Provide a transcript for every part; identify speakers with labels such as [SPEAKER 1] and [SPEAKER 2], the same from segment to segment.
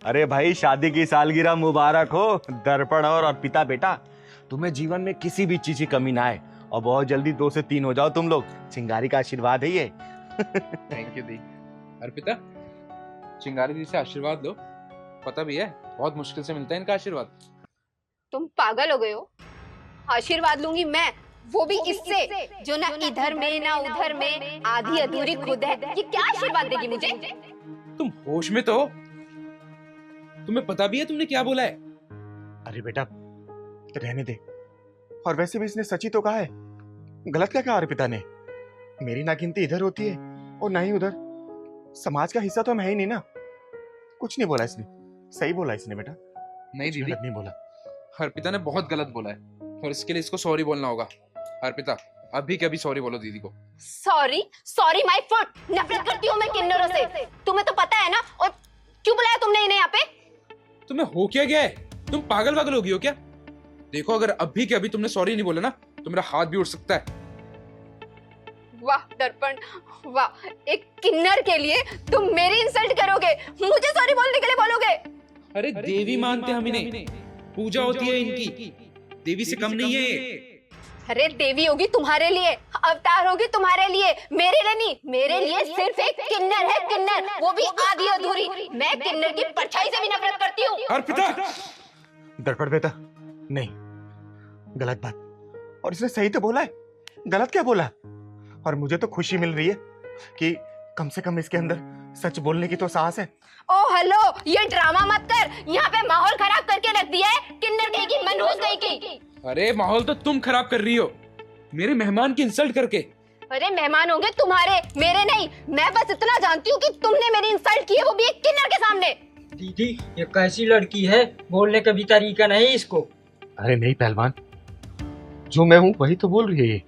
[SPEAKER 1] अरे भाई, शादी की सालगिरह मुबारक हो दर्पण और अर्पिता बेटा। तुम्हें जीवन में किसी भी चीज की कमी ना आए और बहुत जल्दी 2 से 3 हो जाओ तुम लोग। चिंगारी का आशीर्वाद है ये।
[SPEAKER 2] थैंक यू दी। अर्पिता, चिंगारी दी से आशीर्वाद लो। पता भी है बहुत मुश्किल से मिलता है इनका आशीर्वाद।
[SPEAKER 3] तुम पागल हो गए हो? आशीर्वाद लूंगी मैं, वो भी इससे जो ना इधर में ना उधर में, आधी अधूरी खुद है। ये क्या आशीर्वाद देगी मुझे?
[SPEAKER 2] तुम होश में तो हो? तुम्हें पता भी है तुमने क्या बोला है?
[SPEAKER 1] अरे बेटा रहने दे। और वैसे भी इसने सच ही तो कहा है। गलत क्या कहा अर्पिता ने? मेरी नागिनती इधर होती है और ना ही उधर। समाज का हिस्सा तो मैं ही नहीं ना। कुछ नहीं बोला इसने। सही बोला इसने बेटा।
[SPEAKER 2] नहीं
[SPEAKER 1] कुछ
[SPEAKER 2] दीदी,
[SPEAKER 1] गलत नहीं बोला।
[SPEAKER 2] अर्पिता ने बहुत गलत बोला है और इसके लिए इसको सॉरी बोलना होगा। अर्पिता, अभी के अभी सॉरी बोलो दीदी को।
[SPEAKER 3] सॉरी? Sorry my foot. नफरत करती हूँ मैं किन्नरों से। तुम्हें तो पता है ना। और क्यों बुलाया तुमने इन्हें यहाँ पे?
[SPEAKER 2] तुम्हें हो क्या गया है? तुम पागल वागल हो गई हो क्या? देखो, अगर अभी के अभी तुमने सॉरी नहीं बोला ना तो मेरा हाथ भी उठ सकता है।
[SPEAKER 3] वाह दर्पण, वाह। एक किन्नर के लिए तुम मेरी इंसल्ट करोगे, मुझे सॉरी बोलने के लिए बोलोगे?
[SPEAKER 2] अरे देवी मानते हम इन्हें, पूजा होती है इनकी, देवी से कम नहीं है।
[SPEAKER 3] अरे देवी होगी तुम्हारे लिए, अवतार होगी तुम्हारे लिए, मेरे लिए नहीं। मेरे लिए सिर्फ एक किन्नर है, किन्नर, वो भी आधी अधूरी। मैं किन्नर की परछाई से भी नफरत करती हूँ।
[SPEAKER 2] अर्पिता!
[SPEAKER 1] दर्पण बेटा नहीं, गलत बात। और इसने सही तो बोला है, गलत क्या बोला? और मुझे तो खुशी मिल रही है कि कम से कम इसके अंदर सच बोलने की तो साहस है।
[SPEAKER 3] ओ हेलो, ये ड्रामा मत कर। यहाँ पे माहौल खराब करके रख दिया है, किन्नर कहीं की, मनहूस कहीं की।
[SPEAKER 2] अरे माहौल तो तुम खराब कर रही हो, मेरे मेहमान की इंसल्ट करके।
[SPEAKER 3] अरे मेहमान होंगे तुम्हारे, मेरे नहीं। मैं बस इतना जानती हूँ कि तुमने मेरी इंसल्ट की है, वो भी एक किन्नर के सामने।
[SPEAKER 4] दीदी ये कैसी लड़की है, बोलने का भी तरीका नहीं इसको।
[SPEAKER 1] अरे नहीं पहलवान, जो मैं हूँ वही तो बोल रही है ये।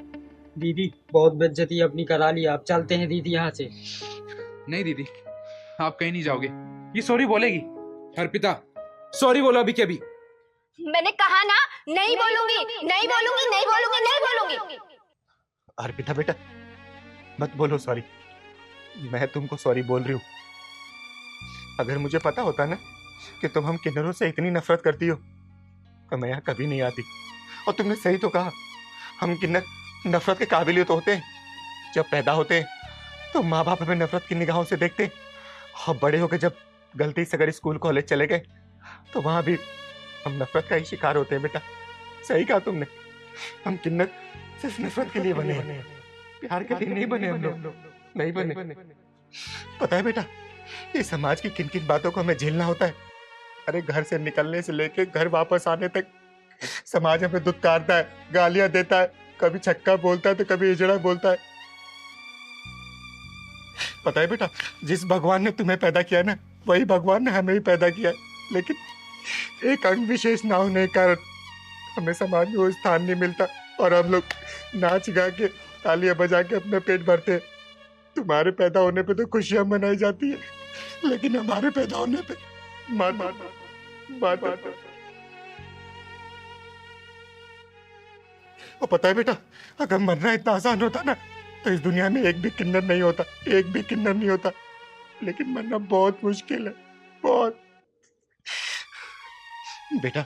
[SPEAKER 4] दीदी बहुत बेइज्जती अपनी करा ली, आप चलते हैं दीदी यहाँ से।
[SPEAKER 2] नहीं दीदी, आप कहीं नहीं जाओगे, ये सॉरी बोलेगी। अर्पिता, सॉरी बोलो अभी के अभी।
[SPEAKER 3] मैंने कहा ना, नहीं बोलूंगी, नहीं बोलूंगी, नहीं बोलूंगी, नहीं बोलूंगी।
[SPEAKER 1] अर्पिता बेटा मत बोलो सॉरी। मैं तुमको सॉरी बोल रही हूँ। अगर मुझे पता होता ना कि तुम हम किन्नरों से इतनी नफरत करती हो तो मैं यहाँ कभी नहीं आती। और तुमने सही तो कहा, हम किन्नर नफरत के काबिल तो होते हैं। जब पैदा होते हैं तो माँ बाप हमें नफरत की निगाहों से देखते हैं, और बड़े होकर जब गलती से अगर स्कूल कॉलेज चले गए तो वहां भी हम नफरत का ही शिकार होते हैं। बेटा सही कहा तुमने, हम किन्नर सिर्फ नफरत के लिए बने हैं, प्यार के लिए नहीं बने। हम लोग नहीं बने। पता है बेटा, ये समाज की किन किन बातों को हमें झेलना होता है। अरे घर से निकलने से लेके घर वापस आने तक समाज हमें दुत्कारता है, गालियां देता है, कभी छक्का बोलता है तो कभी इजड़ा बोलता है। पता है बेटा, जिस भगवान ने तुम्हें पैदा किया ना, वही भगवान ने हमें भी पैदा किया है। लेकिन एक अंग विशेष ना होने के कारण हमें समाज में वो स्थान नहीं मिलता और हम लोग नाच गा के तालियां बजा के अपना पेट भरते हैं। तुम्हारे पैदा होने पे तो खुशियां मनाई जाती है, लेकिन हमारे पैदा होने पे मार मार मार मार मार। और पता है बेटा, अगर मरना इतना आसान होता ना तो इस दुनिया में एक भी किन्नर नहीं होता, एक भी किन्नर नहीं होता। लेकिन मरना बहुत मुश्किल है, बहुत। बेटा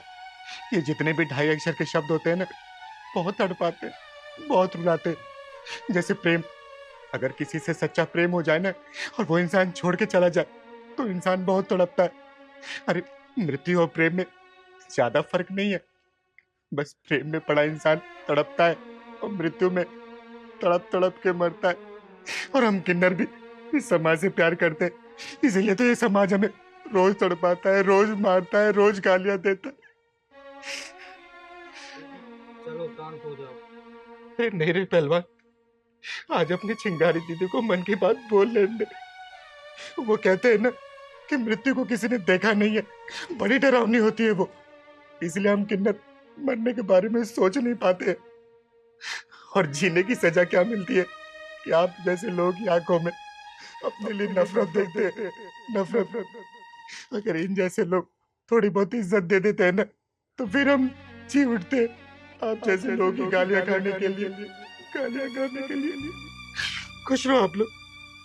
[SPEAKER 1] ये जितने भी 2.5 अक्षर के शब्द होते हैं ना, बहुत तड़पाते हैं, बहुत रुलाते हैं। जैसे प्रेम, अगर किसी से सच्चा प्रेम हो जाए ना और वो इंसान छोड़ के चला जाए तो इंसान बहुत तड़पता है। अरे मृत्यु और प्रेम में ज्यादा फर्क नहीं है, बस प्रेम में पड़ा इंसान तड़पता है और मृत्यु में तड़प तड़प के मरता है। और हम किन्नर भी इस समाज से प्यार करते हैं, इसीलिए तो ये समाज हमें रोज तड़पाता है, रोज मारता है, रोज गालियां देता है।
[SPEAKER 4] चलो शांत हो जाओ।
[SPEAKER 1] अरे नहीं रे पहलवान, आज अपनी चिंगारी दीदी को मन की बात बोल लेने दे। वो कहते हैं ना कि मृत्यु को किसी ने देखा नहीं है, बड़ी डरावनी होती है वो। इसलिए हम किन्नर मरने के बारे में सोच नहीं पाते। और जीने की सजा क्या मिलती है कि आप जैसे लोग की आंखों में अपने लिए नफरत देखते हैं, नफरत। अगर इन जैसे लोग थोड़ी बहुत इज्जत दे देते हैं ना तो फिर हम जी उठते हैं। आप जैसे लोग की गालियां खाने के लिए, गालियां खाने के लिए। खुश रहो आप लोग,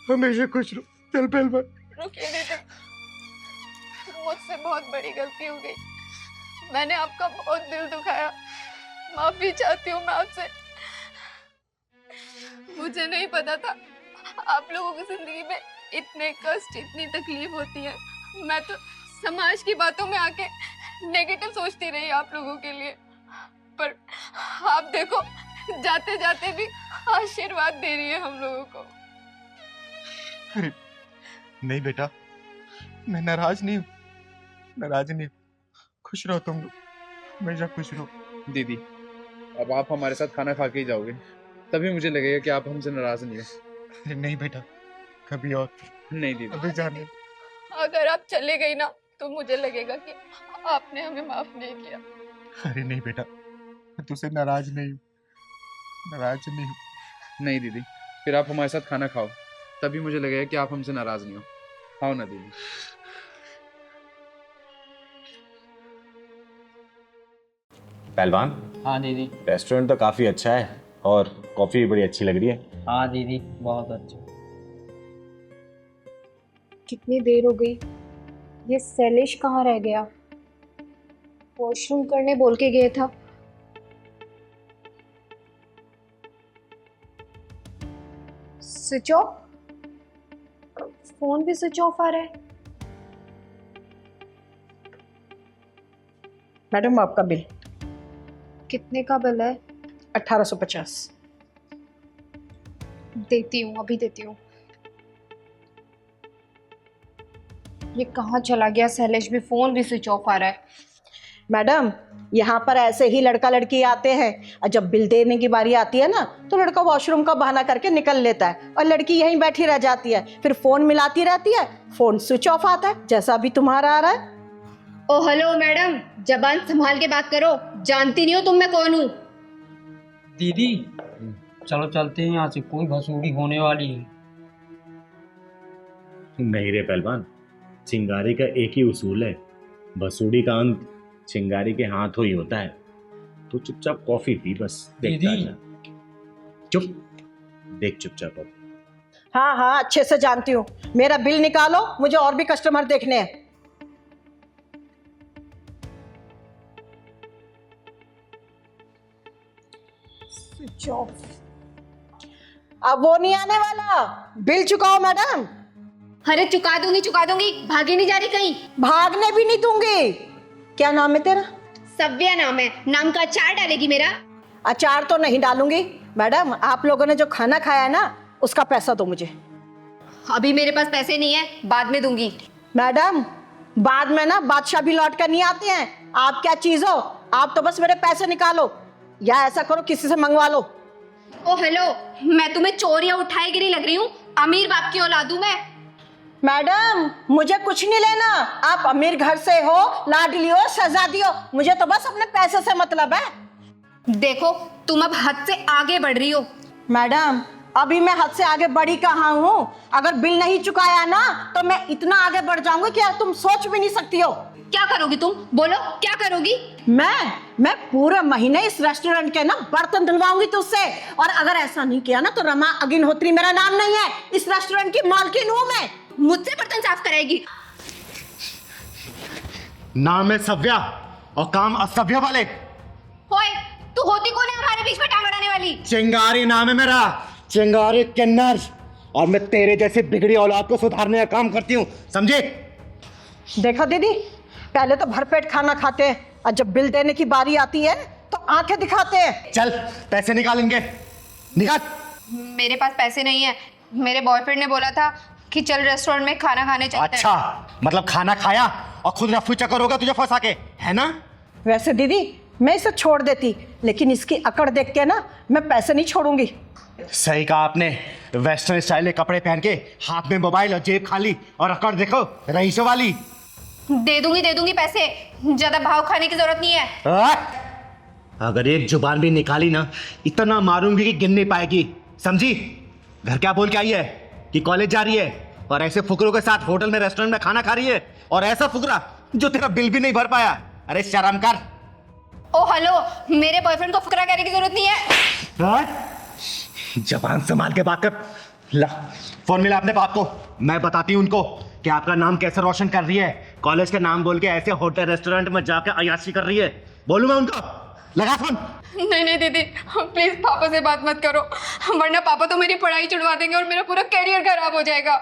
[SPEAKER 1] हमेशा खुश रहो। चल पहलवान।
[SPEAKER 3] रुकिए दीदी, मुझसे बहुत बड़ी गलती हो गई। मैंने आपका बहुत दिल दुखाया। माफी चाहती हूँ मैं आपसे। मुझे नहीं पता था आप लोगों की जिंदगी में इतने कष्ट, इतनी तकलीफ होती है। मैं तो समाज की बातों में आके नेगेटिव सोचती रही आप लोगों के लिए, पर आप देखो जाते जाते भी आशीर्वाद दे रही है हम लोगों को।
[SPEAKER 1] अरे नहीं बेटा, मैं नाराज नहीं हूँ, नाराज नहीं हूँ। खुश रहो तुम लोग, हमेशा खुश रहो।
[SPEAKER 2] दीदी, अब आप हमारे साथ खाना खा के ही जाओगे, तभी मुझे लगेगा कि आप हमसे नाराज नहीं हो।
[SPEAKER 1] अरे नहीं बेटा, कभी और।
[SPEAKER 2] नहीं दीदी,
[SPEAKER 1] अभी जाने।
[SPEAKER 3] अगर आप चले गई ना तो मुझे लगेगा कि आपने हमें माफ नहीं किया।
[SPEAKER 1] अरे नहीं बेटा, मैं तुझसे नाराज नहीं हूँ, नाराज नहीं हूँ।
[SPEAKER 2] नहीं दीदी, फिर आप हमारे साथ खाना खाओ, तभी मुझे लगेगा कि आप हमसे नाराज नहीं हो। खाओ ना दीदी।
[SPEAKER 5] पहलवान,
[SPEAKER 4] हाँ दीदी।
[SPEAKER 5] रेस्टोरेंट तो काफ़ी अच्छा है और कॉफ़ी भी बड़ी अच्छी लग रही है।
[SPEAKER 4] हाँ दीदी, बहुत अच्छा।
[SPEAKER 3] कितनी देर हो गई, ये शैलेश कहाँ रह गया? वॉशरूम करने बोल के गया था। स्विच ऑफ, फोन भी स्विच ऑफ आ रहा है।
[SPEAKER 6] मैडम आपका बिल
[SPEAKER 3] कितने का बिल है?
[SPEAKER 6] 1850।
[SPEAKER 3] देती हूँ, अभी देती हूँ। ये कहाँ चला गया शैलेश? भी फोन भी स्विच ऑफ आ रहा है।
[SPEAKER 6] मैडम यहाँ पर ऐसे ही लड़का लड़की आते हैं और जब बिल देने की बारी आती है ना तो लड़का वॉशरूम का बहाना करके निकल लेता है और लड़की यहीं बैठी रह जाती है, फिर फोन मिलाती रहती है, फोन स्विच ऑफ आता है, जैसा अभी तुम्हारा आ रहा है।
[SPEAKER 3] ओ हेलो मैडम, जबान संभाल के बात करो। जानती नहीं हो तुम मैं कौन हूँ?
[SPEAKER 4] दीदी चलो चलते हैं यहाँ से, कोई भसूड़ी होने वाली है।
[SPEAKER 5] नहीं रे पहलवान, चिंगारी का एक ही उसूल है, भसूड़ी का अंत चिंगारी के हाथों ही होता है। तो चुपचाप कॉफी पी, बस देखता
[SPEAKER 4] दीदी।
[SPEAKER 5] जा। चुप, देख चुपचाप अब।
[SPEAKER 6] हाँ हाँ अच्छे से जानती हूँ, मेरा बिल निकालो, मुझे और भी कस्टमर देखने हैं।
[SPEAKER 3] Switch off.
[SPEAKER 6] अब वो नहीं आने वाला, बिल चुकाओ मैडम।
[SPEAKER 3] अरे चुका दूंगी, भागी नहीं जा रही कहीं।
[SPEAKER 6] भागने भी नहीं दूंगी। क्या नाम है तेरा?
[SPEAKER 3] सव्या नाम है। नाम का अचार डालेगी मेरा?
[SPEAKER 6] अचार तो नहीं डालूंगी मैडम, आप लोगों ने जो खाना खाया है ना उसका पैसा दो मुझे।
[SPEAKER 3] अभी मेरे पास पैसे नहीं है, बाद में दूंगी।
[SPEAKER 6] मैडम बाद में ना बादशाह भी लौट कर नहीं आते हैं। आप क्या चीज हो? आप तो बस मेरे पैसे निकालो या ऐसा करो किसी से मंगवा लो।
[SPEAKER 3] ओ हेलो, मैं तुम्हें चोर या उठाईगिरी लग रही हूँ? अमीर बाप की औलाद हूँ मैं।
[SPEAKER 6] मैडम मुझे कुछ नहीं लेना, आप अमीर घर से हो, लाडली हो, शहजादी हो, मुझे तो बस अपने पैसे से मतलब है।
[SPEAKER 3] देखो तुम अब हद से आगे बढ़ रही हो।
[SPEAKER 6] मैडम अभी मैं हद से आगे बढ़ी कहाँ हूँ? अगर बिल नहीं चुकाया ना तो मैं इतना आगे बढ़ जाऊंगी कि तुम सोच भी नहीं सकती हो।
[SPEAKER 3] क्या करोगी तुम? बोलो क्या करोगी?
[SPEAKER 6] मैं पूरे महीने इस रेस्टोरेंट के ना बर्तन धुलवाऊंगी तुझसे, और अगर ऐसा नहीं किया ना तो रमा अग्निहोत्री मेरा नाम नहीं है, इस रेस्टोरेंट की मालकिन हूँ मैं।
[SPEAKER 3] मुझसे बर्तन साफ कराएगी?
[SPEAKER 5] नाम है सव्या और काम असभ्य वाले।
[SPEAKER 3] होए, तू होती कौन है हमारे बीच में टांग अड़ाने वाली?
[SPEAKER 5] चिंगारी नाम है मेरा, चिंगारी किन्नर, और मैं तेरे जैसे बिगड़ी औलाद को सुधारने का काम करती हूँ, समझे?
[SPEAKER 6] देखो दीदी, पहले तो भरपेट खाना खाते हैं और जब बिल देने की बारी आती है तो आंखें दिखाते हैं।
[SPEAKER 5] चल पैसे निकालेंगे, निकाल।
[SPEAKER 3] मेरे पास पैसे नहीं है। मेरे बॉयफ्रेंड ने बोला था कि चल रेस्टोरेंट में खाना खाने चलते हैं।
[SPEAKER 5] अच्छा, मतलब खाना खाया और खुद रफू चक्कर होगा तुझे फंसा के, है ना?
[SPEAKER 6] वैसे दीदी मैं इसे छोड़ देती, लेकिन इसकी अकड़ देख के ना मैं पैसे नहीं छोड़ूंगी।
[SPEAKER 5] सही कहा आपने, वेस्टर्न स्टाइल के कपड़े पहन के, हाथ में मोबाइल और जेब खाली, और अकड़ देखो रईसों वाली।
[SPEAKER 3] दे दूंगी पैसे, ज्यादा भाव खाने की जरूरत नहीं है।
[SPEAKER 5] अगर एक जुबान भी निकाली ना, इतना मारूंगी कि गिन नहीं पाएगी, समझी? घर क्या बोल के आई है कि कॉलेज जा रही है और ऐसे फुकरों के साथ होटल में रेस्टोरेंट में खाना खा रही है, और ऐसा फुकरा जो तेरा बिल भी नहीं भर पाया। अरे शर्म कर।
[SPEAKER 3] ओ हेलो, मेरे बॉयफ्रेंड को फुकरा कहने की जरूरत नहीं है।
[SPEAKER 5] जबान संभाल के बात कर। ला फोन मिला अपने बाप को, मैं बताती हूँ उनको कि आपका नाम कैसे रोशन कर रही है। कॉलेज का नाम बोल के ऐसे होटल रेस्टोरेंट में जाकर अय्याशी कर रही है। बोलूं मैं उनको? लगा फोन।
[SPEAKER 3] नहीं नहीं दीदी, प्लीज पापा से बात मत करो, वरना पापा तो मेरी पढ़ाई छुड़वा देंगे और मेरा पूरा करियर खराब हो जाएगा।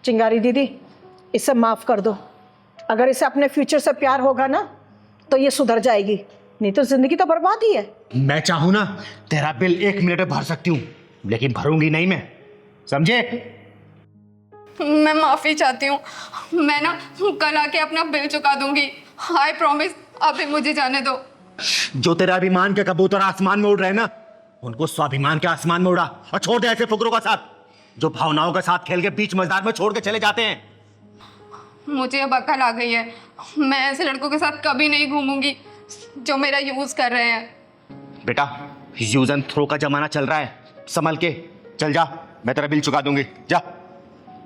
[SPEAKER 6] चिंगारी दीदी, इसे माफ कर दो। अगर इसे अपने फ्यूचर से प्यार होगा ना तो ये सुधर जाएगी, नहीं तो जिंदगी तो बर्बाद ही है।
[SPEAKER 5] मैं चाहूं ना तेरा बिल 1 मिनट में भर सकती हूँ, लेकिन भरूंगी नहीं मैं, समझे?
[SPEAKER 3] मैं माफी चाहती हूँ, मैं ना कल आके अपना बिल चुका दूंगी। आई प्रॉमिस, अभी मुझे जाने दो।
[SPEAKER 5] जो तेरे अभिमान के कबूतर आसमान में उड़ रहे हैं ना, उनको स्वाभिमान के आसमान में उड़ा और छोड़ दे ऐसे फुकरों का साथ जो भावनाओं के साथ खेल के बीच मझधार में छोड़ के चले जाते हैं।
[SPEAKER 3] मुझे अब अकल आ गई है, मैं ऐसे लड़कों के साथ कभी नहीं घूमूंगी जो मेरा यूज कर रहे हैं।
[SPEAKER 5] बेटा, यूज एंड थ्रो का जमाना चल रहा है, संभल के चल जा, मैं तेरा बिल चुका दूंगी। जा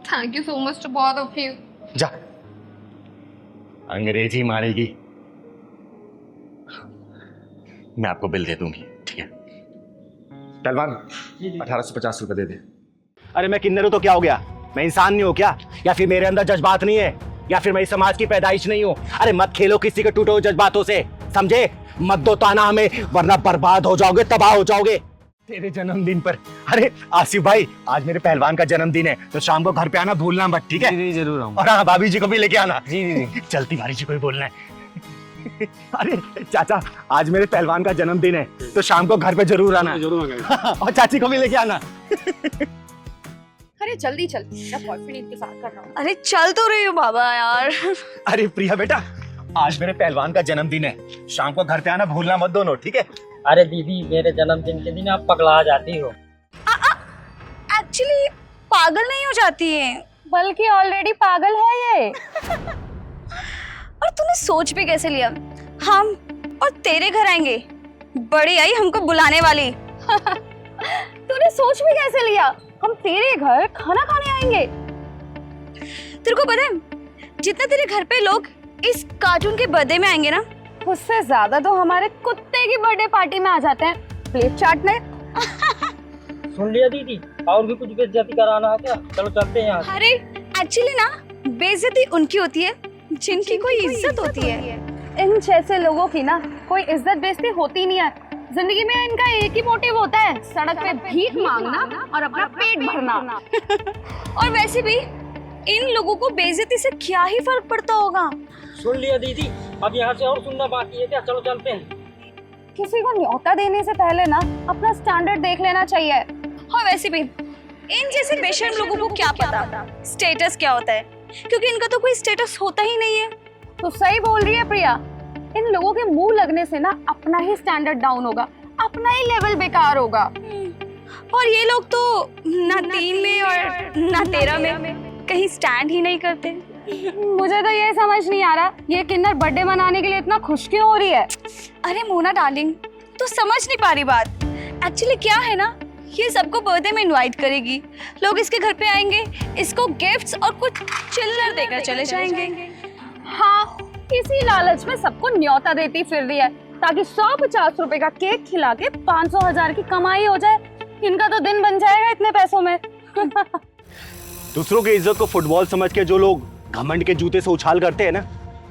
[SPEAKER 3] thank you so much to both of you.
[SPEAKER 5] जा। अंग्रेजी मारेगी, मैं आपको बिल दे दूंगी, ठीक है? पहलवान 1850 रुपए दे दे। अरे मैं किन्नर हूं तो क्या हो गया? मैं इंसान नहीं हूं क्या? या फिर मेरे अंदर जज्बात नहीं है? या फिर मैं इस समाज की पैदाइश नहीं हूं? अरे मत खेलो किसी के टूटे हुए जज्बातों से, समझे? मत दो ताना हमें, वरना बर्बाद हो जाओगे, तबाह हो जाओगे। तेरे जन्मदिन पर, अरे आसिफ भाई, आज मेरे पहलवान का जन्मदिन है, तो शाम को घर पे आना भूलना मत, ठीक है?
[SPEAKER 4] जी जरूर आऊंगा।
[SPEAKER 5] और हाँ, भाभी जी को भी लेके आना।
[SPEAKER 4] जी जी।
[SPEAKER 5] चलती भारी जी को भी बोलना है। अरे चाचा, आज मेरे पहलवान का जन्मदिन है, तो शाम को घर पे जरूर आना।
[SPEAKER 4] जरूर आऊंगा।
[SPEAKER 5] और चाची को भी लेके आना।
[SPEAKER 3] अरे जल्दी चल, मेरा बॉयफ्रेंड इंतजार कर रहा हूँ।
[SPEAKER 7] अरे चल तो रही हूँ बाबा यार।
[SPEAKER 5] अरे प्रिया बेटा, आज मेरे पहलवान का जन्मदिन है, शाम को घर पे आना भूलना मत दोनों, ठीक है?
[SPEAKER 4] अरे दीदी, मेरे जन्मदिन के दिन आप पगला जाती हो।
[SPEAKER 7] एक्चुअली पागल नहीं हो जाती है,
[SPEAKER 3] बल्कि ऑलरेडी पागल है ये।
[SPEAKER 7] और तूने सोच भी कैसे लिया हम और तेरे घर आएंगे? बड़ी आई हमको बुलाने वाली।
[SPEAKER 3] तूने सोच भी कैसे लिया हम तेरे घर खाना खाने आएंगे?
[SPEAKER 7] तेरे को पता है, जितना तेरे घर पे लोग इस कार्टून के बर्थडे में आएंगे ना,
[SPEAKER 3] उससे ज्यादा तो हमारे कुत्ते की बर्थडे पार्टी में आ जाते हैं प्लेट चाटने।
[SPEAKER 4] सुन लिया दीदी, और भी कुछ बेइज्जती कराना है क्या? चलो चलते हैं यहाँ से।
[SPEAKER 7] अरे एक्चुअली ना, बेइज्जती उनकी होती है जिनकी कोई इज्जत होती है।
[SPEAKER 3] इन जैसे लोगों की ना कोई इज्जत बेइज्जती होती नहीं है। जिंदगी में इनका एक ही मोटिव होता है, सड़क पे भीख मांगना और अपना पेट भरना।
[SPEAKER 7] और वैसे भी इन लोगों को बेइज्जती से क्या ही फर्क पड़ता होगा।
[SPEAKER 4] सुन लिया दीदी, अब यहाँ से और सुनना बाकी है क्या? चलो चलते हैं।
[SPEAKER 3] किसी को न्योता देने से पहले ना अपना स्टैंडर्ड देख लेना चाहिए।
[SPEAKER 7] और वैसे भी इन जैसे बेशर्म लोगों को क्या पता स्टेटस क्या होता है, क्योंकि इनका तो कोई स्टेटस होता ही नहीं है।
[SPEAKER 3] तो सही बोल रही है प्रिया, इन लोगों के मुंह लगने से ना अपना ही स्टैंडर्ड डाउन होगा, अपना ही लेवल बेकार होगा।
[SPEAKER 7] और ये लोग तो ना 3 में और ना 13 में कहीं स्टैंड ही नहीं करते।
[SPEAKER 3] मुझे तो ये समझ नहीं आ रहा, ये किन्नर बर्थडे मनाने के लिए इतना खुश क्यों हो रही है?
[SPEAKER 7] अरे मोना डार्लिंग, तू समझ नहीं पा रही बात। एक्चुअली क्या है ना, ये सबको बर्थडे में इनवाइट करेगी, लोग इसके घर पे आएंगे, इसको गिफ्ट्स और कुछ चिल्लर देकर चले जाएंगे।
[SPEAKER 3] हाँ, इसी लालच में सबको न्योता देती फिर रही है, ताकि 150 रुपए का केक खिला के 500,000 की कमाई हो जाए। इनका तो दिन बन जाएगा इतने पैसों में।
[SPEAKER 5] दूसरों की इज्जत को फुटबॉल समझ के जो लोग घमंड के जूते से उछाल करते हैं ना,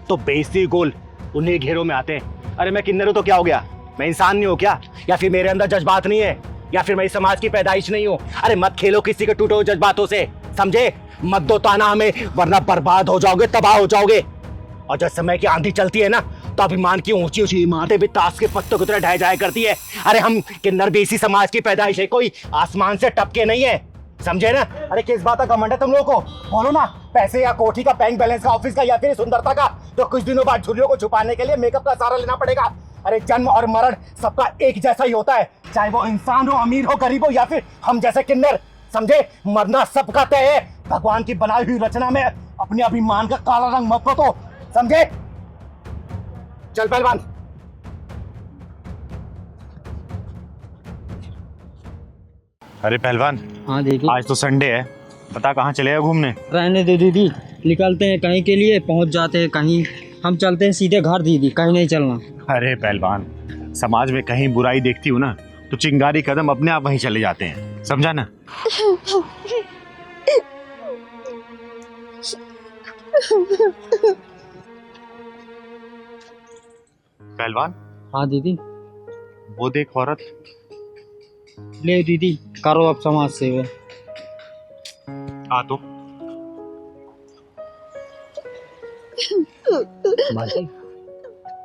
[SPEAKER 5] तो बेइज्जती गोल उन्हीं घेरों में आते हैं। अरे मैं किन्नर हूं तो क्या हो गया? मैं इंसान नहीं हूं क्या? या फिर मेरे अंदर जज्बात नहीं है? या फिर मैं इस समाज की पैदाइश नहीं हूं? अरे मत खेलो किसी के टूटे हुए जज्बातों से, समझे? मत दो ताना हमें, वरना बर्बाद हो जाओगे, तबाह हो जाओगे। और जब समय की आंधी चलती है ना, तो अभिमान की ऊंची ऊंची इमारतें भी ताश के पत्तों की तरह ढह जाया करती है। अरे हम किन्नर भी इसी समाज की पैदाइश है, कोई आसमान से टपके नहीं है, समझे ना? अरे किस बात का घमंड है तुम लोगों को? बोलो ना, पैसे या कोठी का, बैंक बैलेंस का, ऑफिस का, या फिर सुंदरता का? तो कुछ दिनों बाद झुर्रियों को छुपाने के लिए मेकअप का सहारा लेना पड़ेगा। अरे जन्म और मरण सबका एक जैसा ही होता है, चाहे वो इंसान हो, अमीर हो, गरीब हो, या फिर हम जैसे किन्नर, समझे? मरना सबका तय है। भगवान की बनाई हुई रचना में अपने अभिमान का काला रंग मत पोतो, समझे? चल पहलवान।
[SPEAKER 1] अरे पहलवान,
[SPEAKER 4] हाँ दीदी।
[SPEAKER 1] आज तो संडे है, बता कहाँ चलेगा घूमने?
[SPEAKER 4] रहने दे दीदी, निकलते हैं कहीं के लिए, पहुंच जाते हैं कहीं। हम चलते हैं सीधे घर दीदी, कहीं नहीं चलना।
[SPEAKER 1] अरे पहलवान, समाज में कहीं बुराई देखती हूँ ना, तो चिंगारी कदम अपने आप वहीं चले जाते हैं, समझा ना?
[SPEAKER 5] पहलवान,
[SPEAKER 4] हाँ दीदी।
[SPEAKER 5] वो देख औरत।
[SPEAKER 4] ले दीदी, करो अब समाज सेवा।
[SPEAKER 5] आ तो माजी,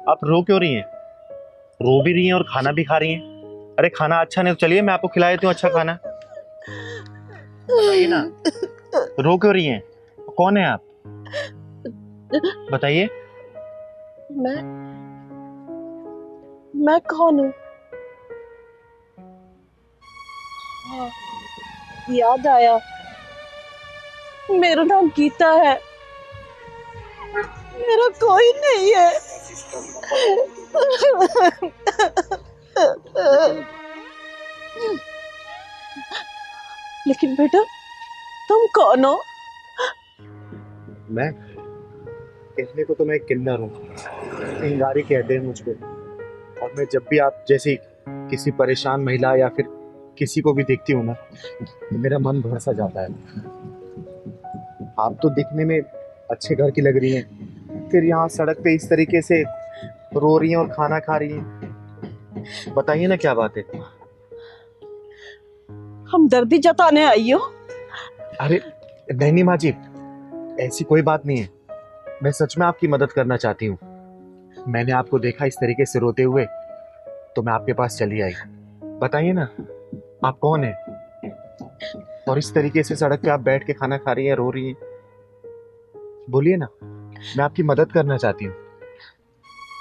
[SPEAKER 5] आप रो क्यों रही हैं? रो भी रही हैं और खाना भी खा रही हैं। अरे खाना अच्छा नहीं तो चलिए मैं आपको खिला देती हूँ अच्छा खाना। बताइए ना, रो क्यों रही हैं? कौन है आप? बताइए।
[SPEAKER 6] मैं कौन हूँ? हाँ, याद आया, मेरा नाम गीता है। मेरा कोई नहीं है। लेकिन बेटा, तुम कौन हो?
[SPEAKER 5] मैं कहने को तो मैं किन्नर हूँ, चिंगारी कहते हैं मुझको। और मैं जब भी आप जैसी किसी परेशान महिला या फिर किसी को भी देखती हूँ ना, तो मेरा मन भर सा जाता है। आप तो दिखने में अच्छे घर की लग रही हैं, फिर यहाँ सड़क पे इस तरीके से रो रही हैं और खाना खा रही हैं। बताइए ना क्या बात है?
[SPEAKER 6] हमदर्दी जताने आई हो?
[SPEAKER 5] अरे नहीं माँ जी, ऐसी कोई बात नहीं है। मैं सच में आपकी मदद करना चाहती हूँ। मैंने आपको देखा इस तरीके से रोते हुए, तो मैं आपके पास चली आई। बताइए ना, आप कौन हैं? और इस तरीके से सड़क पे आप बैठ के खाना खा रही हैं, रो रही हैं। बोलिए ना, मैं आपकी मदद करना चाहती हूँ।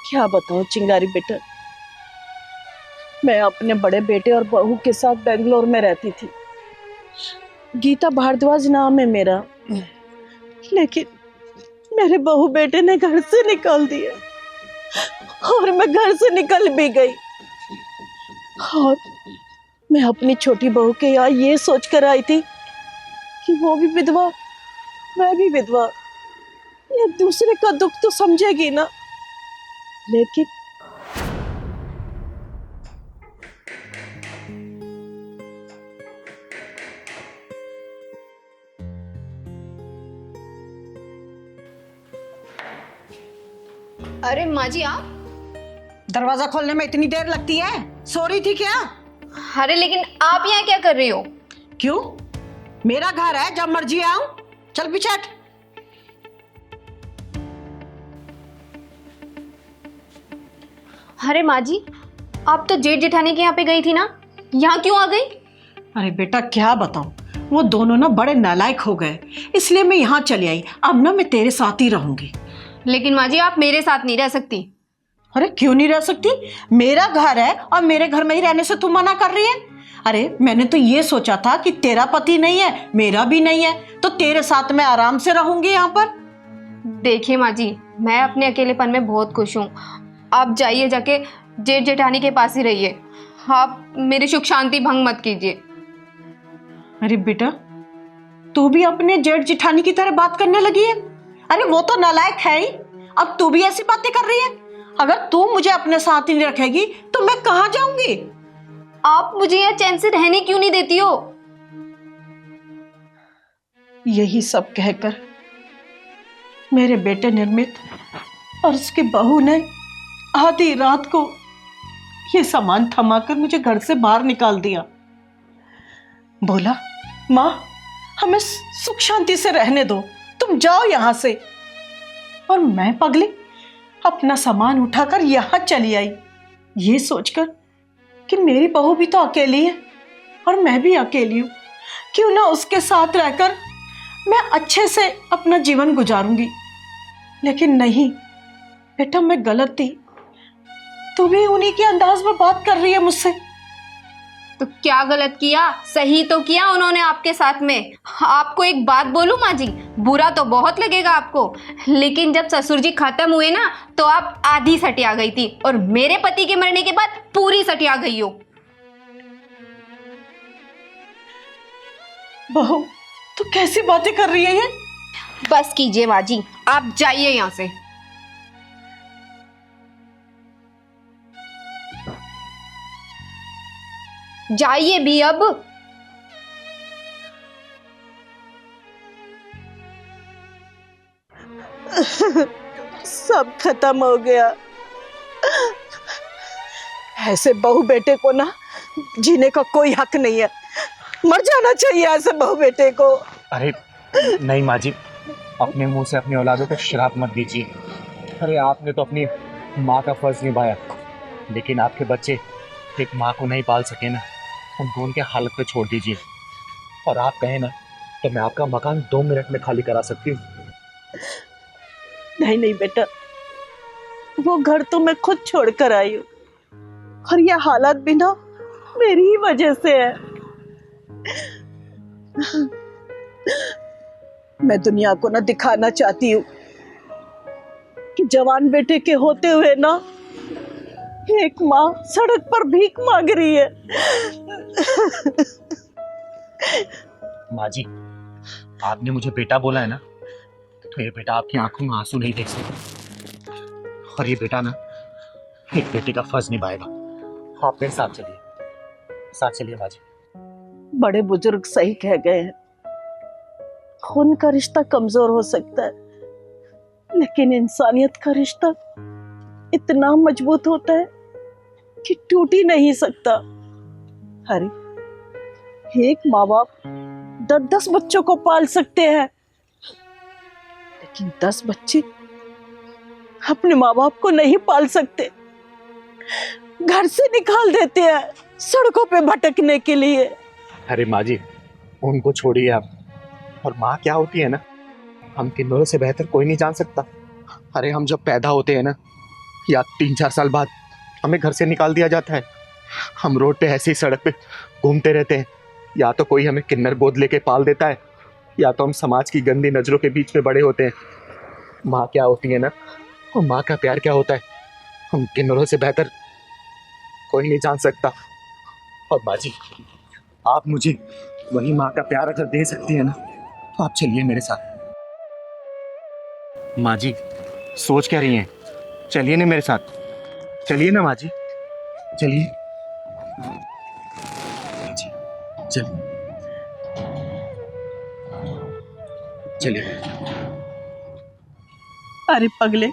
[SPEAKER 6] क्या बताऊं चिंगारी बेटा, मैं अपने बड़े बेटे और बहू के साथ बेंगलोर में रहती थी। गीता भारद्वाज नाम है मेरा। लेकिन मेरे बहू बेटे ने घर से निकाल दिया और मैं घर से निकल भी गई। और मैं अपनी छोटी बहू के यहाँ ये सोच कर आई थी कि वो भी विधवा, मैं भी विधवा, ये दूसरे का दुख तो समझेगी ना। लेकिन
[SPEAKER 3] अरे माँ जी आप।
[SPEAKER 6] दरवाजा खोलने में इतनी देर लगती है? सो रही थी क्या?
[SPEAKER 3] अरे लेकिन आप यहाँ क्या कर रही हो?
[SPEAKER 6] क्यों? मेरा घर है, जब मर्जी आऊं। चल पीछे हट।
[SPEAKER 3] अरे माँ जी, आप तो जेठ जेठानी के यहाँ पे गई थी ना, यहाँ क्यों आ गई?
[SPEAKER 6] अरे बेटा क्या बताऊं, वो दोनों ना बड़े नालायक हो गए, इसलिए मैं यहाँ चली आई। अब ना मैं तेरे साथ ही रहूंगी।
[SPEAKER 3] लेकिन माँ जी आप मेरे साथ नहीं रह सकती।
[SPEAKER 6] अरे क्यों नहीं रह सकती? मेरा घर है और मेरे घर में ही रहने से तू मना कर रही है? अरे मैंने तो ये सोचा था कि तेरा पति नहीं है, मेरा भी नहीं है, तो तेरे साथ मैं आराम से रहूंगी यहाँ पर।
[SPEAKER 3] देखिए माँ जी, मैं अपने अकेलेपन में बहुत खुश हूँ। आप जाइए, जाके जेठ जेठानी के पास ही रहिए। आप मेरी सुख शांति भंग मत कीजिए।
[SPEAKER 6] अरे बेटा, तू भी अपने जेठ जेठानी की तरह बात करने लगी है? अरे वो तो नालायक है ही, अब तू भी ऐसी बातें कर रही है। अगर तू मुझे अपने साथ ही नहीं रखेगी तो मैं कहाँ जाऊंगी?
[SPEAKER 3] आप मुझे यहाँ चैन से रहने क्यों नहीं देती हो?
[SPEAKER 6] यही सब कहकर मेरे बेटे निर्मित और उसकी बहू ने आधी रात को ये सामान थमाकर मुझे घर से बाहर निकाल दिया। बोला, माँ हमें सुख शांति से रहने दो, तुम जाओ यहां से। और मैं पगली अपना सामान उठाकर यहां चली आई, ये सोचकर कि मेरी बहू भी तो अकेली है और मैं भी अकेली हूं, क्यों ना उसके साथ रहकर मैं अच्छे से अपना जीवन गुजारूंगी। लेकिन नहीं बेटा, मैं गलत थी। तू भी उन्हीं के अंदाज में बात कर रही है मुझसे।
[SPEAKER 3] तो क्या गलत किया? सही तो किया उन्होंने आपके साथ में। आपको एक बात बोलूं माँ जी, बुरा तो बहुत लगेगा आपको, लेकिन जब ससुर जी खत्म हुए ना, तो आप आधी सटिया गई थी और मेरे पति के मरने के बाद पूरी सटिया गई हो।
[SPEAKER 6] बहू तू कैसी बातें कर रही है ये?
[SPEAKER 3] बस कीजिए माँ जी, आप जाइए यहाँ से। जाइए भी अब।
[SPEAKER 6] सब खत्म हो गया। ऐसे बहू बेटे को ना जीने का कोई हक नहीं है, मर जाना चाहिए ऐसे बहू बेटे को।
[SPEAKER 5] अरे नहीं माँ जी, अपने मुंह से अपनी औलादों को श्राप मत दीजिए। अरे आपने तो अपनी माँ का फर्ज निभाया, लेकिन आपके बच्चे एक माँ को नहीं पाल सके ना, उनको उनके हालत पे छोड़ दीजिए। और आप कहें ना तो मैं आपका मकान 2 मिनट में खाली करा सकती हूँ।
[SPEAKER 6] नहीं नहीं बेटा, वो घर तो मैं खुद छोड़ कर आई हूँ, और ये हालात भी ना मेरी ही वजह से है। मैं दुनिया को ना दिखाना चाहती हूँ कि जवान बेटे के होते हुए ना एक माँ सड़क पर भीख मांग रही है।
[SPEAKER 5] माँ जी, आपने मुझे बेटा बोला है ना, तो ये बेटा आपकी आंखों में आंसू नहीं देख सकता, और ये बेटा ना एक बेटे का फर्ज निभाएगा। आप मेरे साथ चलिए माँ जी।
[SPEAKER 6] बड़े बुजुर्ग सही कह गए हैं, खून का रिश्ता कमजोर हो सकता है, लेकिन इंसानियत का रिश्ता इतना मजबूत होता है कि टूट ही नहीं सकता। अरे एक माँ बाप 10-10 बच्चों को पाल सकते हैं, लेकिन 10 बच्चे अपने माँ बाप को नहीं पाल सकते, घर से निकाल देते हैं सड़कों पे भटकने के लिए।
[SPEAKER 5] अरे माँ जी, उनको छोड़िए आप। और माँ क्या होती है ना, हम किन्नरों से बेहतर कोई नहीं जान सकता। अरे हम जब पैदा होते हैं ना, या 3-4 साल बाद हमें घर से निकाल दिया जाता है, हम रोड पे ऐसे ही सड़क पे घूमते रहते हैं। या तो कोई हमें किन्नर गोद लेके पाल देता है, या तो हम समाज की गंदी नजरों के बीच में बड़े होते हैं। माँ क्या होती है ना, और माँ का प्यार क्या होता है, हम किन्नरों से बेहतर कोई नहीं जान सकता। और माँ जी, आप मुझे वही माँ का प्यार अगर दे सकती है ना, तो आप चलिए मेरे साथ। माँ जी, सोच क्या रही हैं? चलिए ना मेरे साथ, चलिए ना माँ जी, चलिए। जी, चलिए चलिए।
[SPEAKER 6] अरे पगले,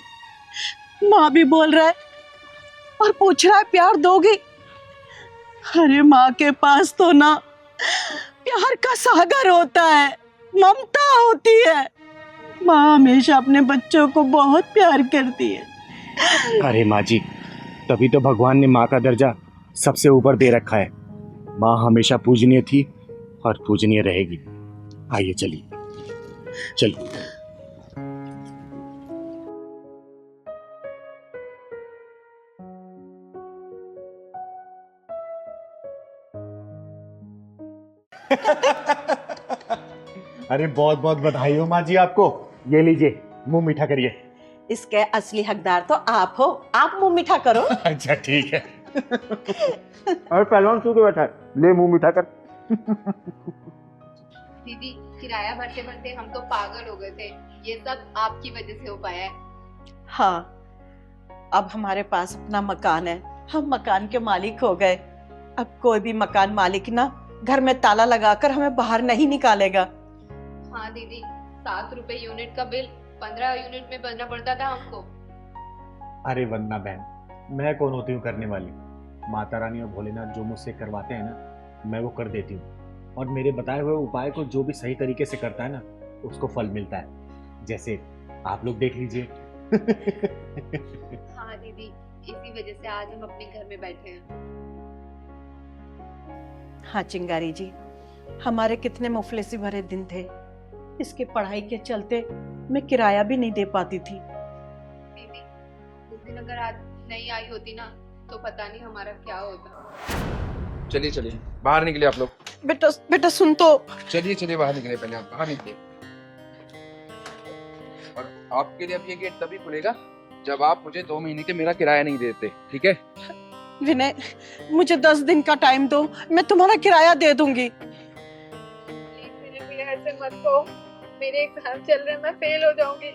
[SPEAKER 6] माँ भी बोल रहा है और पूछ रहा है प्यार दोगी? अरे माँ के पास तो ना प्यार का सागर होता है, ममता होती है। माँ हमेशा अपने बच्चों को बहुत प्यार करती है।
[SPEAKER 5] अरे माँ जी, तभी तो भगवान ने माँ का दर्जा सबसे ऊपर दे रखा है। माँ हमेशा पूजनीय थी और पूजनीय रहेगी। आइए चलिए चलिए। अरे बहुत बहुत बधाई हो माँ जी आपको। ये लीजिए, मुंह मीठा करिए।
[SPEAKER 6] इसके असली हकदार तो आप हो, आप मुंह मीठा करो।
[SPEAKER 5] अच्छा ठीक है। और पहलवान सो के बैठा है, ले मुंह मीठा कर।
[SPEAKER 3] दीदी, किराया भरते भरते हम तो पागल हो गए थे, ये सब आपकी वजह से हो पाया है।
[SPEAKER 6] हाँ, अब हमारे पास अपना मकान है, हम मकान के मालिक हो गए। अब कोई भी मकान मालिक ना घर में ताला लगाकर हमें बाहर नहीं निकालेगा।
[SPEAKER 3] हाँ दीदी, 7 रुपए यूनिट का बिल 15 यूनिट में भरना पड़ता था हमको।
[SPEAKER 5] अरे वंदना बहन, मैं कौन होती हूँ करने वाली? माता रानी और भोलेनाथ जो मुझसे करवाते हैं ना, मैं वो कर देती हूँ। और मेरे बताए हुए उपाय को जो भी सही तरीके से करता है ना, उसको फल मिलता है। जैसे आप लोग देख लीजिए।
[SPEAKER 3] हाँ दीदी, इसी वजह से आज हम अपने घर में बैठे हैं।
[SPEAKER 6] हाँ चिंगारी जी, हमारे कितने मुफलिसी भरे दिन थे। इसके पढ़ाई के चलते मैं किराया भी नहीं दे पाती थी।
[SPEAKER 3] दीदी, उस दिन अगर आज नहीं आई होती ना, तो पता नहीं हमारा क्या होता।
[SPEAKER 2] चलिए चलिए, बाहर निकले आप लोग।
[SPEAKER 6] बेटा बेटा सुन तो।
[SPEAKER 2] चलिए चलिए, बाहर निकले, पहले आप बाहर निकले। और आपके लिए अब ये गेट तभी खुलेगा जब आप मुझे 2 महीने के मेरा किराया नहीं देते, ठीक है?
[SPEAKER 6] विनय, मुझे 10 दिन का टाइम दो, मैं तुम्हारा किराया दे दूंगी।
[SPEAKER 3] ऐसे मत कहो, मेरे एग्जाम चल रहे हैं, मैं फेल हो जाऊंगी।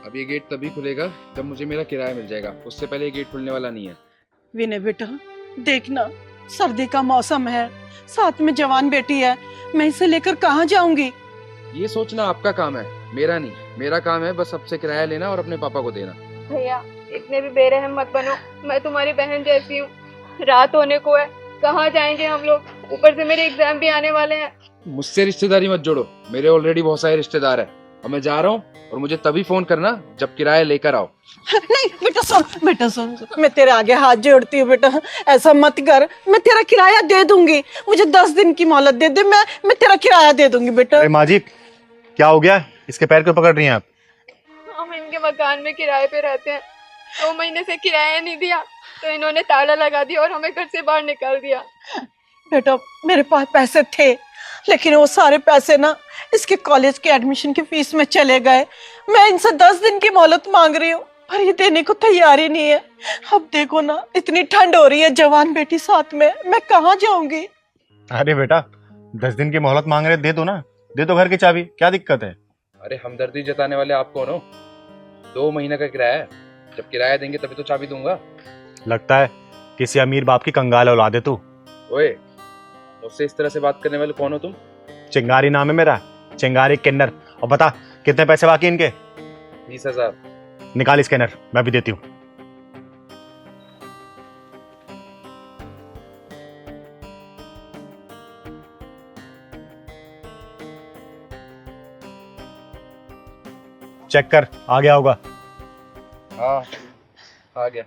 [SPEAKER 2] अब ये गेट तभी खुलेगा जब मुझे मेरा किराया मिल जाएगा, उससे पहले ये गेट खुलने वाला नहीं है।
[SPEAKER 6] विनय बेटा, देखना सर्दी का मौसम है, साथ में जवान बेटी है, मैं इसे लेकर कहाँ जाऊंगी?
[SPEAKER 2] ये सोचना आपका काम है, मेरा नहीं। मेरा काम है बस सबसे किराया लेना और अपने पापा को देना।
[SPEAKER 3] भैया इतने भी बेरहम मत बनो, मैं तुम्हारी बहन जैसी हूँ। रात होने को है, कहाँ जाएंगे हम लोग? ऊपर से मेरे एग्जाम भी आने वाले हैं।
[SPEAKER 2] मुझसे रिश्तेदारी मत जोड़ो, मेरे ऑलरेडी बहुत सारे रिश्तेदार हैं और मैं जा रहा हूँ। और मुझे तभी फोन करना जब किराया लेकर आओ।
[SPEAKER 6] नहीं बेटा सुन, मैं तेरे आगे हाथ जोड़ती हूँ बेटा, ऐसा मत कर। मैं तेरा किराया दे दूंगी, मुझे 10 दिन की मोहलत दे दे, मैं तेरा किराया दे दूंगी बेटा।
[SPEAKER 1] अरे माँ जी, क्या हो गया? इसके पैर क्यों पकड़ रही हैं आप?
[SPEAKER 3] हम इनके मकान में किराए पे रहते हैं, 2 महीने से किराया नहीं दिया तो इन्होंने ताला लगा दिया और हमें घर से बाहर निकाल दिया।
[SPEAKER 6] बेटा मेरे पास पैसे थे, लेकिन वो सारे पैसे ना इसके कॉलेज के एडमिशन की फीस में चले गए। मैं इनसे 10 दिन की मोहलत मांग रही हूँ पर ये देने को तैयार ही नहीं है। अब देखो ना, इतनी ठंड हो रही है, जवान बेटी साथ में, मैं कहाँ जाऊंगी?
[SPEAKER 1] अरे बेटा, 10 दिन की मोहलत मांग रहे, दे दो ना, दे दो घर की चाबी, क्या दिक्कत है?
[SPEAKER 2] अरे हमदर्दी जताने वाले आप कौन हो? 2 महीने का किराया है, जब किराया देंगे तभी तो चाबी दूंगा।
[SPEAKER 1] लगता है किसी अमीर बाप की कंगाल औलाद है तू।
[SPEAKER 2] ओए, मुझसे इस तरह से बात करने वाले कौन हो तुम?
[SPEAKER 1] चिंगारी नाम है मेरा, चिंगारी किन्नर। और बता कितने पैसे बाकी इनके?
[SPEAKER 2] 20,000।
[SPEAKER 1] निकाल स्कैनर, मैं भी देती हूँ। चेक कर, आ गया होगा।
[SPEAKER 2] हाँ आ गया।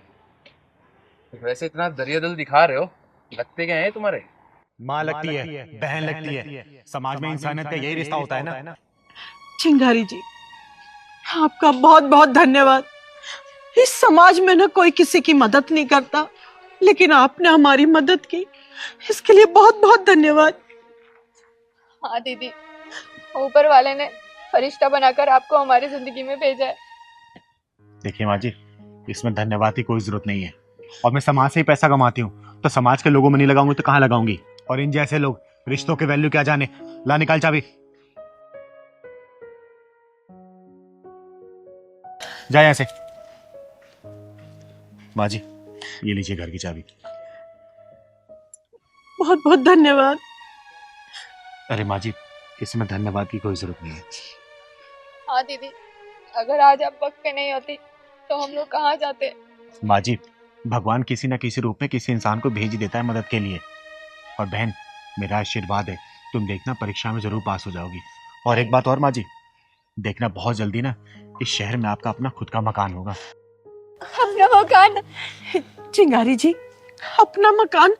[SPEAKER 2] वैसे इतना दरियादिल दिखा रहे हो, लगते क्या है तुम्हारे?
[SPEAKER 1] माँ लगती है, बहन लगती है, समाज में इंसानियत का यही रिश्ता होता है ना।
[SPEAKER 6] चिंगारी जी, आपका बहुत बहुत धन्यवाद। इस समाज में ना कोई किसी की मदद नहीं करता, लेकिन आपने हमारी मदद की, इसके लिए बहुत बहुत धन्यवाद।
[SPEAKER 3] हाँ दीदी, ऊपर वाले ने फरिश्ता बनाकर आपको हमारी जिंदगी में भेजा है।
[SPEAKER 1] देखिए माँ जी, इसमें धन्यवाद की कोई जरूरत नहीं है। और मैं समाज से ही पैसा कमाती हूँ, तो समाज के लोगों में नहीं लगाऊंगी तो कहाँ लगाऊंगी? और इन जैसे लोग रिश्तों के वैल्यू क्या जाने। ला निकाल चाबी, जा यहाँ से। माँ जी, ये लीजिए घर की चाबी।
[SPEAKER 6] बहुत बहुत धन्यवाद।
[SPEAKER 1] अरे माँ जी, इसमें धन्यवाद की कोई जरूरत नहीं है।
[SPEAKER 3] हाँ दीदी, अगर आज आप वक्त पे नहीं होती तो हम लोग कहाँ जाते?
[SPEAKER 1] माँ जी, भगवान किसी न किसी रूप में किसी इंसान को भेज ही देता है मदद के लिए। और बहन, मेरा आशीर्वाद है, तुम देखना परीक्षा में जरूर पास हो जाओगी। और एक बात और माँ जी, देखना बहुत जल्दी ना इस शहर में आपका अपना खुद का मकान होगा।
[SPEAKER 3] अपना मकान?
[SPEAKER 6] चिंगारी जी, अपना मकान?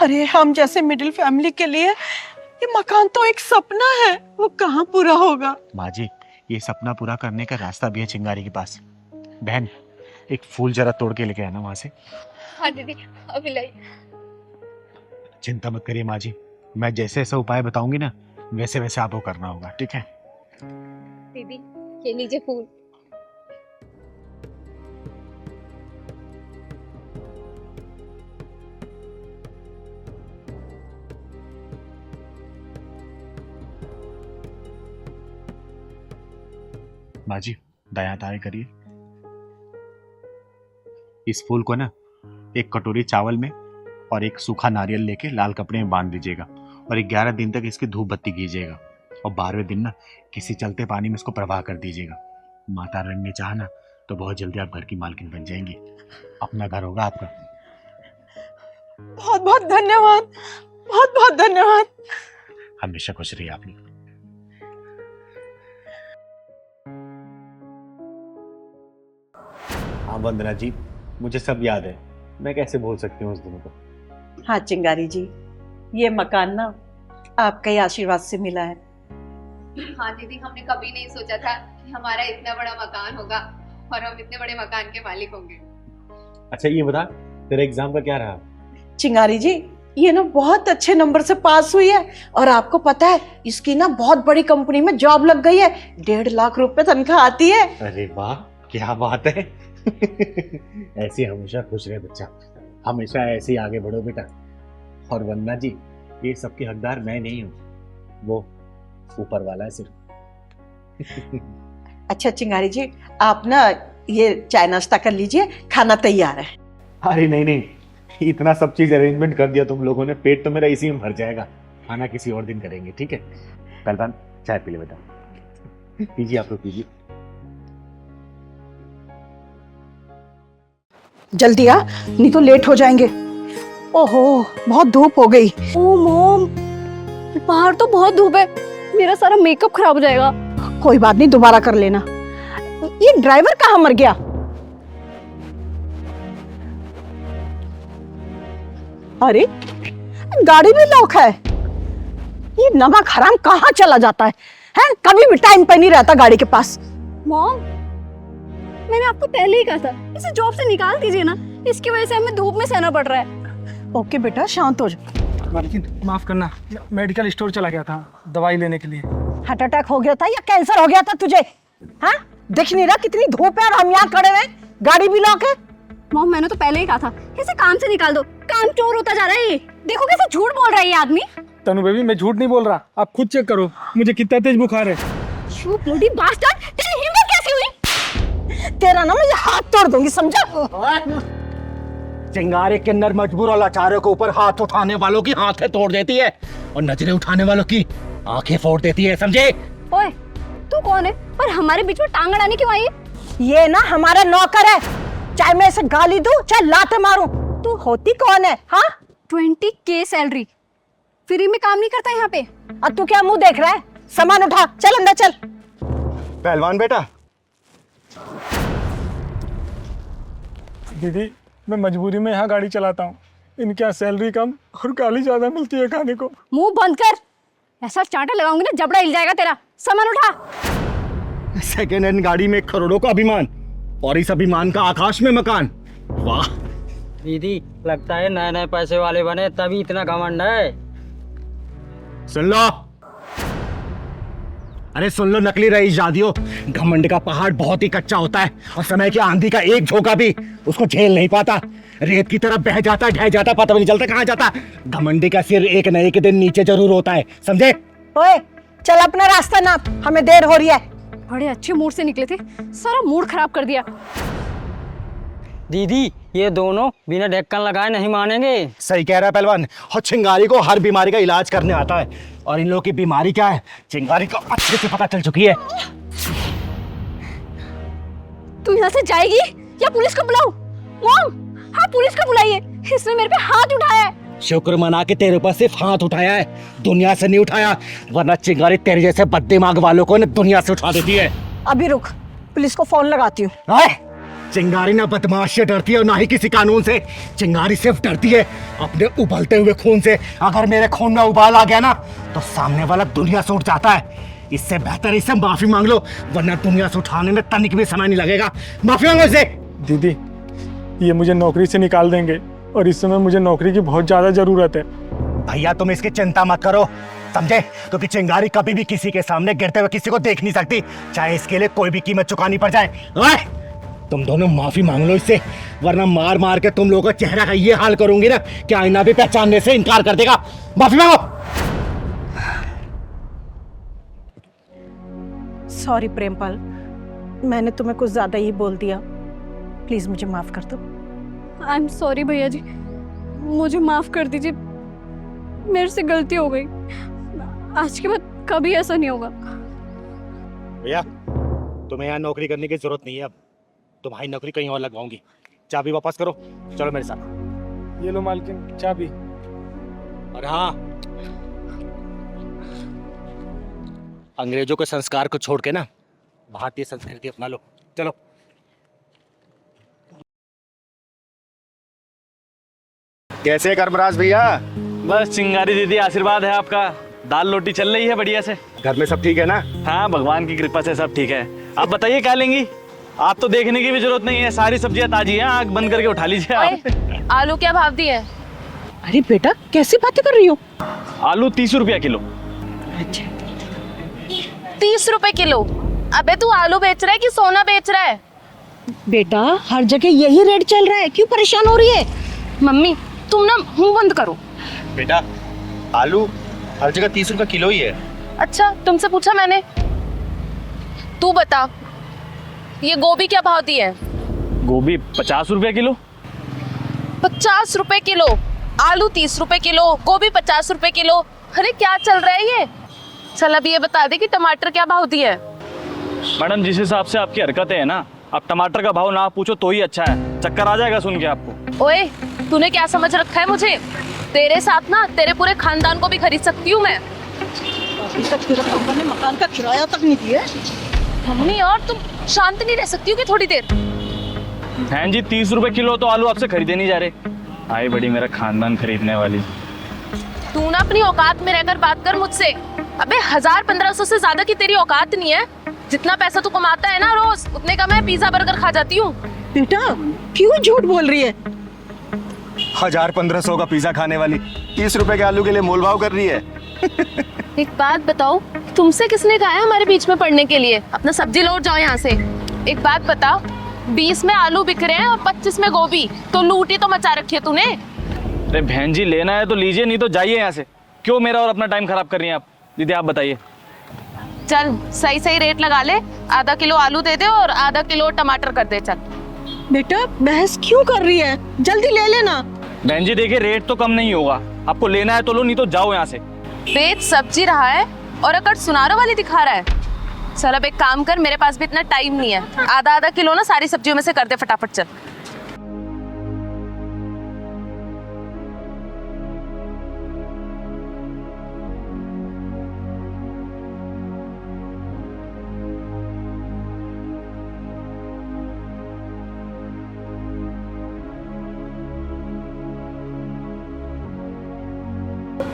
[SPEAKER 6] अरे हम जैसे मिडिल फैमिली के लिए ये मकान तो एक सपना है, वो कहाँ पूरा होगा?
[SPEAKER 1] माँ जी, ये सपना पूरा करने का रास्ता भी है चिंगारी के पास। बहन, एक फूल जरा तोड़ के लेके आना वहां से।
[SPEAKER 3] हाँ दीदी, अभी लाई।
[SPEAKER 1] चिंता मत करिए माँ जी, मैं जैसे ऐसा उपाय बताऊंगी ना, वैसे वैसे आपको करना होगा, ठीक है?
[SPEAKER 3] दीदी ये लीजिए फूल।
[SPEAKER 1] माँ जी, दया ताय करिए। इस फूल को ना एक कटोरी चावल में और एक सूखा नारियल लेके लाल कपड़े में बांध दीजिएगा और 11 दिन तक इसकी धूप बत्ती कीजिएगा। और 12वें दिन ना किसी चलते पानी में इसको प्रवाह कर दीजिएगा। माता रानी ने चाहा ना तो बहुत जल्दी आप घर की मालकिन बन जाएंगी, अपना घर होगा आपका।
[SPEAKER 6] बहुत बहुत धन्यवाद, बहुत बहुत धन्यवाद।
[SPEAKER 1] हमेशा खुश रहिए आप लोग। हाँ वंदना जी, मुझे सब याद है, मैं कैसे भूल सकती हूँ उस दिनों को।
[SPEAKER 6] हाँ चिंगारी जी, ये मकान ना आपके ही आशीर्वाद से मिला है।
[SPEAKER 3] हाँ दीदी, हमने कभी नहीं सोचा था कि हमारा इतना बड़ा मकान होगा और हम इतने बड़े मकान के मालिक होंगे।
[SPEAKER 1] अच्छा ये बता, तेरे एग्जाम का क्या रहा?
[SPEAKER 6] चिंगारी जी, ये ना बहुत अच्छे नंबर से पास हुई है और आपको पता है इसकी ना बहुत बड़ी कंपनी में जॉब लग गई है, 1.5 लाख रुपए तनख्वाह आती है।
[SPEAKER 1] अरे वाह, क्या बात है। ऐसे हमेशा खुश रहे बच्चा, हमेशा ऐसे ही आगे बढ़ो बेटा। और वंदना जी, ये सबके हकदार मैं नहीं हूँ, वो ऊपर वाला है सिर्फ।
[SPEAKER 6] अच्छा चिंगारी जी, आप ना ये चाय नाश्ता कर लीजिए, खाना तैयार है।
[SPEAKER 1] अरे नहीं नहीं, इतना सब चीज अरेंजमेंट कर दिया तुम लोगों ने, पेट तो मेरा इसी में भर जाएगा। खाना किसी और दिन करेंगे, ठीक है? पहलवान चाय पी ले बेटा। पीजिए, आप लोग पीजिए।
[SPEAKER 6] जल्दी आ, नहीं तो लेट हो जाएंगे। ओहो, बहुत धूप हो गई।
[SPEAKER 7] ओ मॉम, बाहर तो बहुत धूप है, मेरा सारा मेकअप खराब हो जाएगा।
[SPEAKER 6] कोई बात नहीं, दोबारा कर लेना। ये ड्राइवर कहाँ मर गया? अरे गाड़ी भी लॉक है। ये नमक हराम कहाँ चला जाता है? हैं? कभी भी टाइम पे नहीं रहता गाड़ी के पास।
[SPEAKER 7] मॉम, मैंने आपको पहले ही कहा था इसे जॉब से निकाल दीजिए ना, इसकी वजह से हमें धूप में सहना पड़ रहा है।
[SPEAKER 6] ओके बेटा, शांत हो जा।
[SPEAKER 8] मालकिन माफ करना, मेडिकल स्टोर चला गया था दवाई लेने के लिए।
[SPEAKER 6] हार्ट अटैक हो गया था या कैंसर हो गया था तुझे? हाँ, दिख नहीं रहा कितनी धूप है और हम यहाँ खड़े हुए, गाड़ी भी लॉक है।
[SPEAKER 7] मॉम, मैंने तो पहले ही कहा था इसे काम से निकाल दो, काम चोर होता जा रहा है ये। देखो कैसे झूठ बोल रहा है ये आदमी।
[SPEAKER 8] तनु बेबी, मैं झूठ नहीं बोल रहा, आप खुद चेक करो मुझे कितना तेज बुखार है।
[SPEAKER 7] You bloody bastard! तेरी हिम्मत कैसे हुई?
[SPEAKER 6] तेरा ना मैं हाथ तोड़ दूंगी, समझा?
[SPEAKER 5] चिंगारी किन्नर मजबूर और लाचारों के ऊपर हाथ उठाने वालों की हाथें तोड़ देती है और नजरें उठाने वालों की आंखें फोड़ देती है, समझे?
[SPEAKER 7] ओए, तू कौन है और हमारे बीच में टांग अड़ाने क्यों आई है?
[SPEAKER 6] ये ना हमारा नौकर है, चाहे मैं इसे गाली दूं चाहे लाते मारूं। तू होती कौन है? हाँ,
[SPEAKER 7] 20K सैलरी, फ्री में काम नहीं करता यहाँ पे।
[SPEAKER 6] अब तू क्या मुंह देख रहा है? सामान उठा, चल अंदर चल।
[SPEAKER 5] पहलवान बेटा,
[SPEAKER 8] दीदी मैं मजबूरी में यहाँ गाड़ी चलाता हूँ, इनके यहाँ सैलरी कम और गाली ज्यादा मिलती है खाने को।
[SPEAKER 7] मुंह बंद कर, ऐसा चांटा लगाऊंगी ना जबड़ा हिल जाएगा तेरा। सामान उठा।
[SPEAKER 5] सेकेंड हैंड गाड़ी में करोड़ों का अभिमान और इस अभिमान का आकाश में मकान। वाह
[SPEAKER 4] दीदी, लगता है नए नए पैसे वाले बने तभी इतना घमंड है।
[SPEAKER 5] सुन लो, अरे सुन लो नकली रईस जादियो, घमंड का पहाड़ बहुत ही कच्चा होता है और समय की आंधी का एक झोंका भी उसको झेल नहीं पाता। रेत की तरह बह जाता, ढह जाता, पता भी नहीं चलता कहाँ जाता। घमंडी का सिर एक न एक दिन नीचे जरूर होता है, समझे?
[SPEAKER 6] ओए, चल अपना रास्ता नाप, हमें देर हो रही है।
[SPEAKER 7] बड़े अच्छे मूड से निकले थे, सारा मूड खराब कर दिया।
[SPEAKER 4] दीदी, ये दोनों बिना ढक्कन लगाए नहीं मानेंगे।
[SPEAKER 5] सही कह रहा है पहलवान, और चिंगारी को हर बीमारी का इलाज करने आता है और इन लोगों की बीमारी क्या है चिंगारी को अच्छे से पता चल चुकी है।
[SPEAKER 7] तू यहाँ से जाएगी या पुलिस को बुलाऊं? मॉम, हाँ पुलिस को बुलाइए, इसने मेरे पे हाथ उठाया है।
[SPEAKER 5] शुक्र मना के तेरे ऊपर सिर्फ हाथ उठाया है, दुनिया से नहीं उठाया, वरना चिंगारी तेरे जैसे बददिमाग वालों को दुनिया से उठा देती है।
[SPEAKER 6] अभी रुक, पुलिस को फोन लगाती हूँ।
[SPEAKER 5] चिंगारी ना बदमाश से डरती है और ना ही किसी कानून से। चिंगारी सिर्फ डरती है अपने उबलते हुए खून से। अगर मेरे खून में उबाल आ गया ना तो सामने वाला दुनिया से उठ जाता है। इससे बेहतर इससे माफी मांग लो, वरना दुनिया से उठाने में तनिक भी समय नहीं लगेगा। माफी मांगो इसे।
[SPEAKER 8] दीदी, ये मुझे नौकरी से निकाल देंगे और इस समय मुझे नौकरी की बहुत ज्यादा जरूरत है।
[SPEAKER 5] भैया तुम इसकी चिंता मत करो, समझे? क्योंकि चिंगारी कभी भी किसी के सामने गिरते हुए किसी को देख नहीं सकती, चाहे इसके लिए कोई भी कीमत चुकानी पड़ जाए। तुम दोनों माफी मांग लो इससे, वरना मार मार के तुम लोगों का चेहरा का ये हाल करूंगी ना कि आईना भी पहचानने से इनकार कर देगा। माफी मांगो।
[SPEAKER 6] सॉरी प्रेमपाल, मैंने तुम्हें कुछ ज्यादा ही बोल दिया, प्लीज मुझे माफ कर दो।
[SPEAKER 7] आई एम सॉरी भैया जी, मुझे माफ कर दीजिए, मेरे से गलती हो गई, आज के बाद कभी ऐसा नहीं होगा।
[SPEAKER 5] भैया तुम्हें यहाँ नौकरी करने की जरूरत नहीं है, अब तुम्हारी नौकरी कहीं और लगवाऊंगी। चाबी वापस करो, चलो मेरे साथ।
[SPEAKER 8] ये लो मालकिन चाबी।
[SPEAKER 5] और हाँ, अंग्रेजों के संस्कार को छोड़ के ना भारतीय संस्कृति अपना लो, चलो। कैसे कर्मराज भैया?
[SPEAKER 9] बस चिंगारी दीदी आशीर्वाद है आपका, दाल रोटी चल रही है बढ़िया से।
[SPEAKER 5] घर में सब ठीक है ना?
[SPEAKER 9] हाँ भगवान की कृपा से सब ठीक है। आप बताइए क्या लेंगी? आप तो देखने की भी जरूरत नहीं है, सारी सब्जियां ताजी हैं, आग बंद करके उठा लीजिए आप।
[SPEAKER 3] आलू क्या भाव दिए?
[SPEAKER 6] अरे बेटा, कैसी बातें कर रही हो?
[SPEAKER 9] आलू 30 रुपया किलो।
[SPEAKER 3] 30 रुपए किलो? अबे तू आलू बेच रहा है कि सोना बेच रहा है?
[SPEAKER 6] बेटा, हर जगह यही रेट चल रहा है, क्यों परेशान हो रही है?
[SPEAKER 3] मम्मी तुम ना मुंह बंद करो।
[SPEAKER 5] बेटा आलू हर जगह 30 रुपए किलो ही है।
[SPEAKER 3] अच्छा, तुमसे पूछा मैंने? तू बता, ये गोभी क्या भाव दी है?
[SPEAKER 9] गोभी 50 रुपया किलो।
[SPEAKER 3] 50 रुपए किलो? आलू 30 रुपए किलो, गोभी 50 रुपए किलो। अरे क्या चल रहा है ये? चल अब ये बता दे कि टमाटर क्या भाव दिए है?
[SPEAKER 9] मैडम जिस हिसाब से आपकी हरकतें हैं ना, अब टमाटर का भाव ना पूछो तो ही अच्छा है, चक्कर आ जाएगा सुन के आपको।
[SPEAKER 10] ओए, तूने क्या समझ रखा है मुझे? तेरे साथ ना तेरे पूरे खानदान को भी खरीद सकती हूँ मैं।
[SPEAKER 6] अभी तक तेरा पापा ने मकान का किराया तक नहीं दिया।
[SPEAKER 10] मम्मी, और तुम शांत नहीं रह सकती हो कि थोड़ी देर?
[SPEAKER 9] बहन जी 30 रुपए किलो तो आलू आपसे खरीदे नहीं जा रहे। आई बड़ी मेरा खानदान खरीदने वाली।
[SPEAKER 10] तू ना अपनी औकात में रहकर बात कर मुझसे। अबे 1000-1500 से ज्यादा की तेरी औकात नहीं है। जितना पैसा तू कमाता है ना रोज, उतने का मैं पिज्जा बर्गर खा जाती हूँ।
[SPEAKER 6] बेटा क्यों झूठ बोल रही है?
[SPEAKER 5] 1000-1500 का पिज्जा खाने वाली 30 रुपए के आलू के लिए मोलभाव कर रही है।
[SPEAKER 10] एक बात बताओ, तुमसे किसने कहा है हमारे बीच में पड़ने के लिए? अपना सब्जी लौट जाओ यहाँ से। एक बात बताओ, 20 में आलू बिक रहे हैं और 25 में गोभी, तो लूटी तो मचा रखी है तूने।
[SPEAKER 9] अरे बहन जी लेना है तो लीजिए, नहीं तो जाइए यहाँ से। क्यों मेरा और अपना टाइम खराब कर रही हैं आप? दीदी आप बताइए।
[SPEAKER 10] चल सही सही रेट लगा ले, आधा किलो आलू दे दे और आधा किलो टमाटर कर दे। चल
[SPEAKER 6] बेटा बहस क्यों कर रही है, जल्दी ले लेना।
[SPEAKER 9] बहन जी देखिए रेट तो कम नहीं होगा, आपको लेना है तो लो, नहीं तो जाओ यहाँ से।
[SPEAKER 10] बेच सब्जी रहा है और अकड़ सुनारों वाली दिखा रहा है। चल अब एक काम कर, मेरे पास भी इतना टाइम नहीं है। आधा आधा किलो ना सारी सब्जियों में से कर दे फटाफट। चल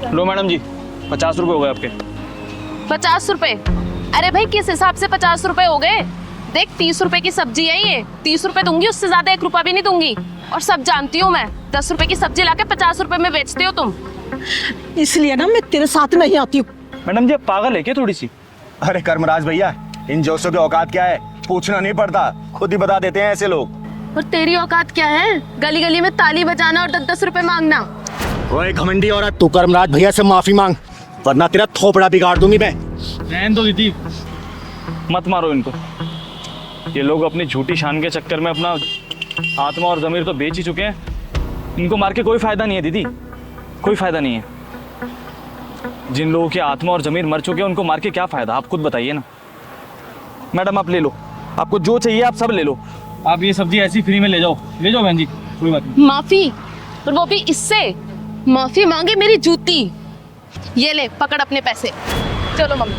[SPEAKER 9] लो मैडम जी 50 रुपए हो गए आपके।
[SPEAKER 10] 50 रुपए? अरे भाई किस हिसाब से 50 रुपए हो गए? देख 30 रुपए की सब्जी है ये, 30 रुपए दूंगी, उससे ज्यादा 1 रुपया भी नहीं दूंगी। और सब जानती हूँ मैं, 10 रुपए की सब्जी लाके 50 रुपए में बेचते हो तुम।
[SPEAKER 6] इसलिए ना मैं तेरे साथ नहीं आती हूँ।
[SPEAKER 9] मैडम जी आप पागल है क्या थोड़ी सी?
[SPEAKER 5] अरे कर्मराज भैया, इन जोशों की औकात क्या है पूछना नहीं पड़ता, खुद ही बता देते हैं ऐसे लोग।
[SPEAKER 10] और तेरी औकात क्या है? गली गली में ताली बजाना और 10-10 रुपए मांगना।
[SPEAKER 5] ओए घमंडी औरत, तू कर्मराज भैया से माफी मांग, वरना तेरा थोपड़ा बिगाड़ दूंगी मैं।
[SPEAKER 9] रहने दो दीदी, मत मारो इनको। ये लोग अपनी झूठी शान के चक्कर में अपना आत्मा और ज़मीर तो बेच ही चुके हैं। इनको मार के कोई फायदा नहीं है दीदी, कोई फायदा नहीं है। जिन लोगों की आत्मा और ज़मीर मर चुके हैं उनको मार के क्या फायदा, आप खुद बताइए ना। मैडम आप ले लो, आपको जो चाहिए आप सब ले लो। आप ये सब्जी ऐसी फ्री में ले जाओ बहन जी, कोई बात नहीं।
[SPEAKER 10] माफी? और वो भी इससे? माफी मांगे मेरी जूती। ये ले पकड़ अपने पैसे। चलो मम्मी।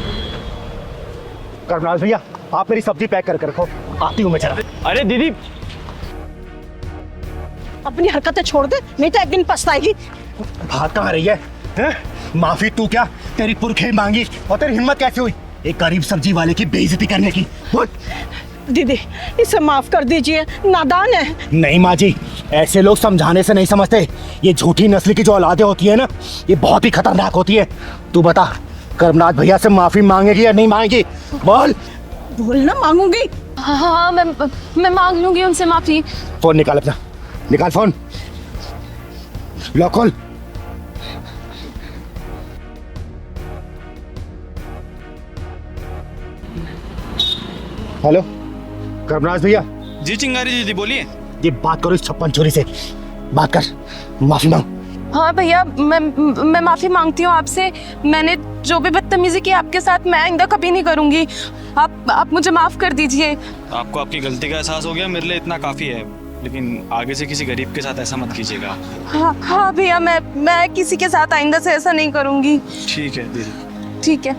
[SPEAKER 5] कर्मराज भैया आप मेरी सब्जी पैक करके रखो, आती हूँ मैं जरा।
[SPEAKER 9] अरे दीदी
[SPEAKER 6] अपनी हरकतें छोड़ दे, नहीं तो एक दिन पछताएगी।
[SPEAKER 5] भाग कहाँ रही है, हैं? माफी तू क्या, तेरी पुरखे मांगी और तेरी हिम्मत कैसे हुई एक गरीब सब्जी वाले की बेइज्जती करने की?
[SPEAKER 6] दीदी इसे माफ कर दीजिए, नादान है।
[SPEAKER 5] नहीं माँ जी, ऐसे लोग समझाने से नहीं समझते। ये झूठी नस्ल की जो औलादें होती है ना, ये बहुत ही खतरनाक होती है। तू बता कर्मनाथ भैया से माफी मांगेगी या नहीं मांगेगी? बोल।
[SPEAKER 6] बोल ना, मांगूंगी।
[SPEAKER 10] हाँ मैं मांग लूंगी उनसे माफी।
[SPEAKER 5] फोन निकाल अपना, निकाल फोन, लॉक खोल। हेलो कर्मराज भैया।
[SPEAKER 9] जी चिंगारी दीदी बोलिए।
[SPEAKER 5] ये बात करो इस 56 छोरी से, बात कर, माफी मांग।
[SPEAKER 10] हाँ भैया मैं माफी मांगती हूँ आपसे। मैंने जो भी बदतमीजी की आपके साथ, मैं आइंदा कभी नहीं करूँगी। आप मुझे माफ कर दीजिए।
[SPEAKER 9] आपको आपकी गलती का एहसास हो गया, मेरे लिए इतना काफ़ी है। लेकिन आगे से किसी गरीब के साथ ऐसा मत कीजिएगा।
[SPEAKER 10] हाँ भैया, मैं किसी के साथ आइंदा से ऐसा नहीं करूँगी।
[SPEAKER 9] ठीक है दीदी।
[SPEAKER 10] ठीक है।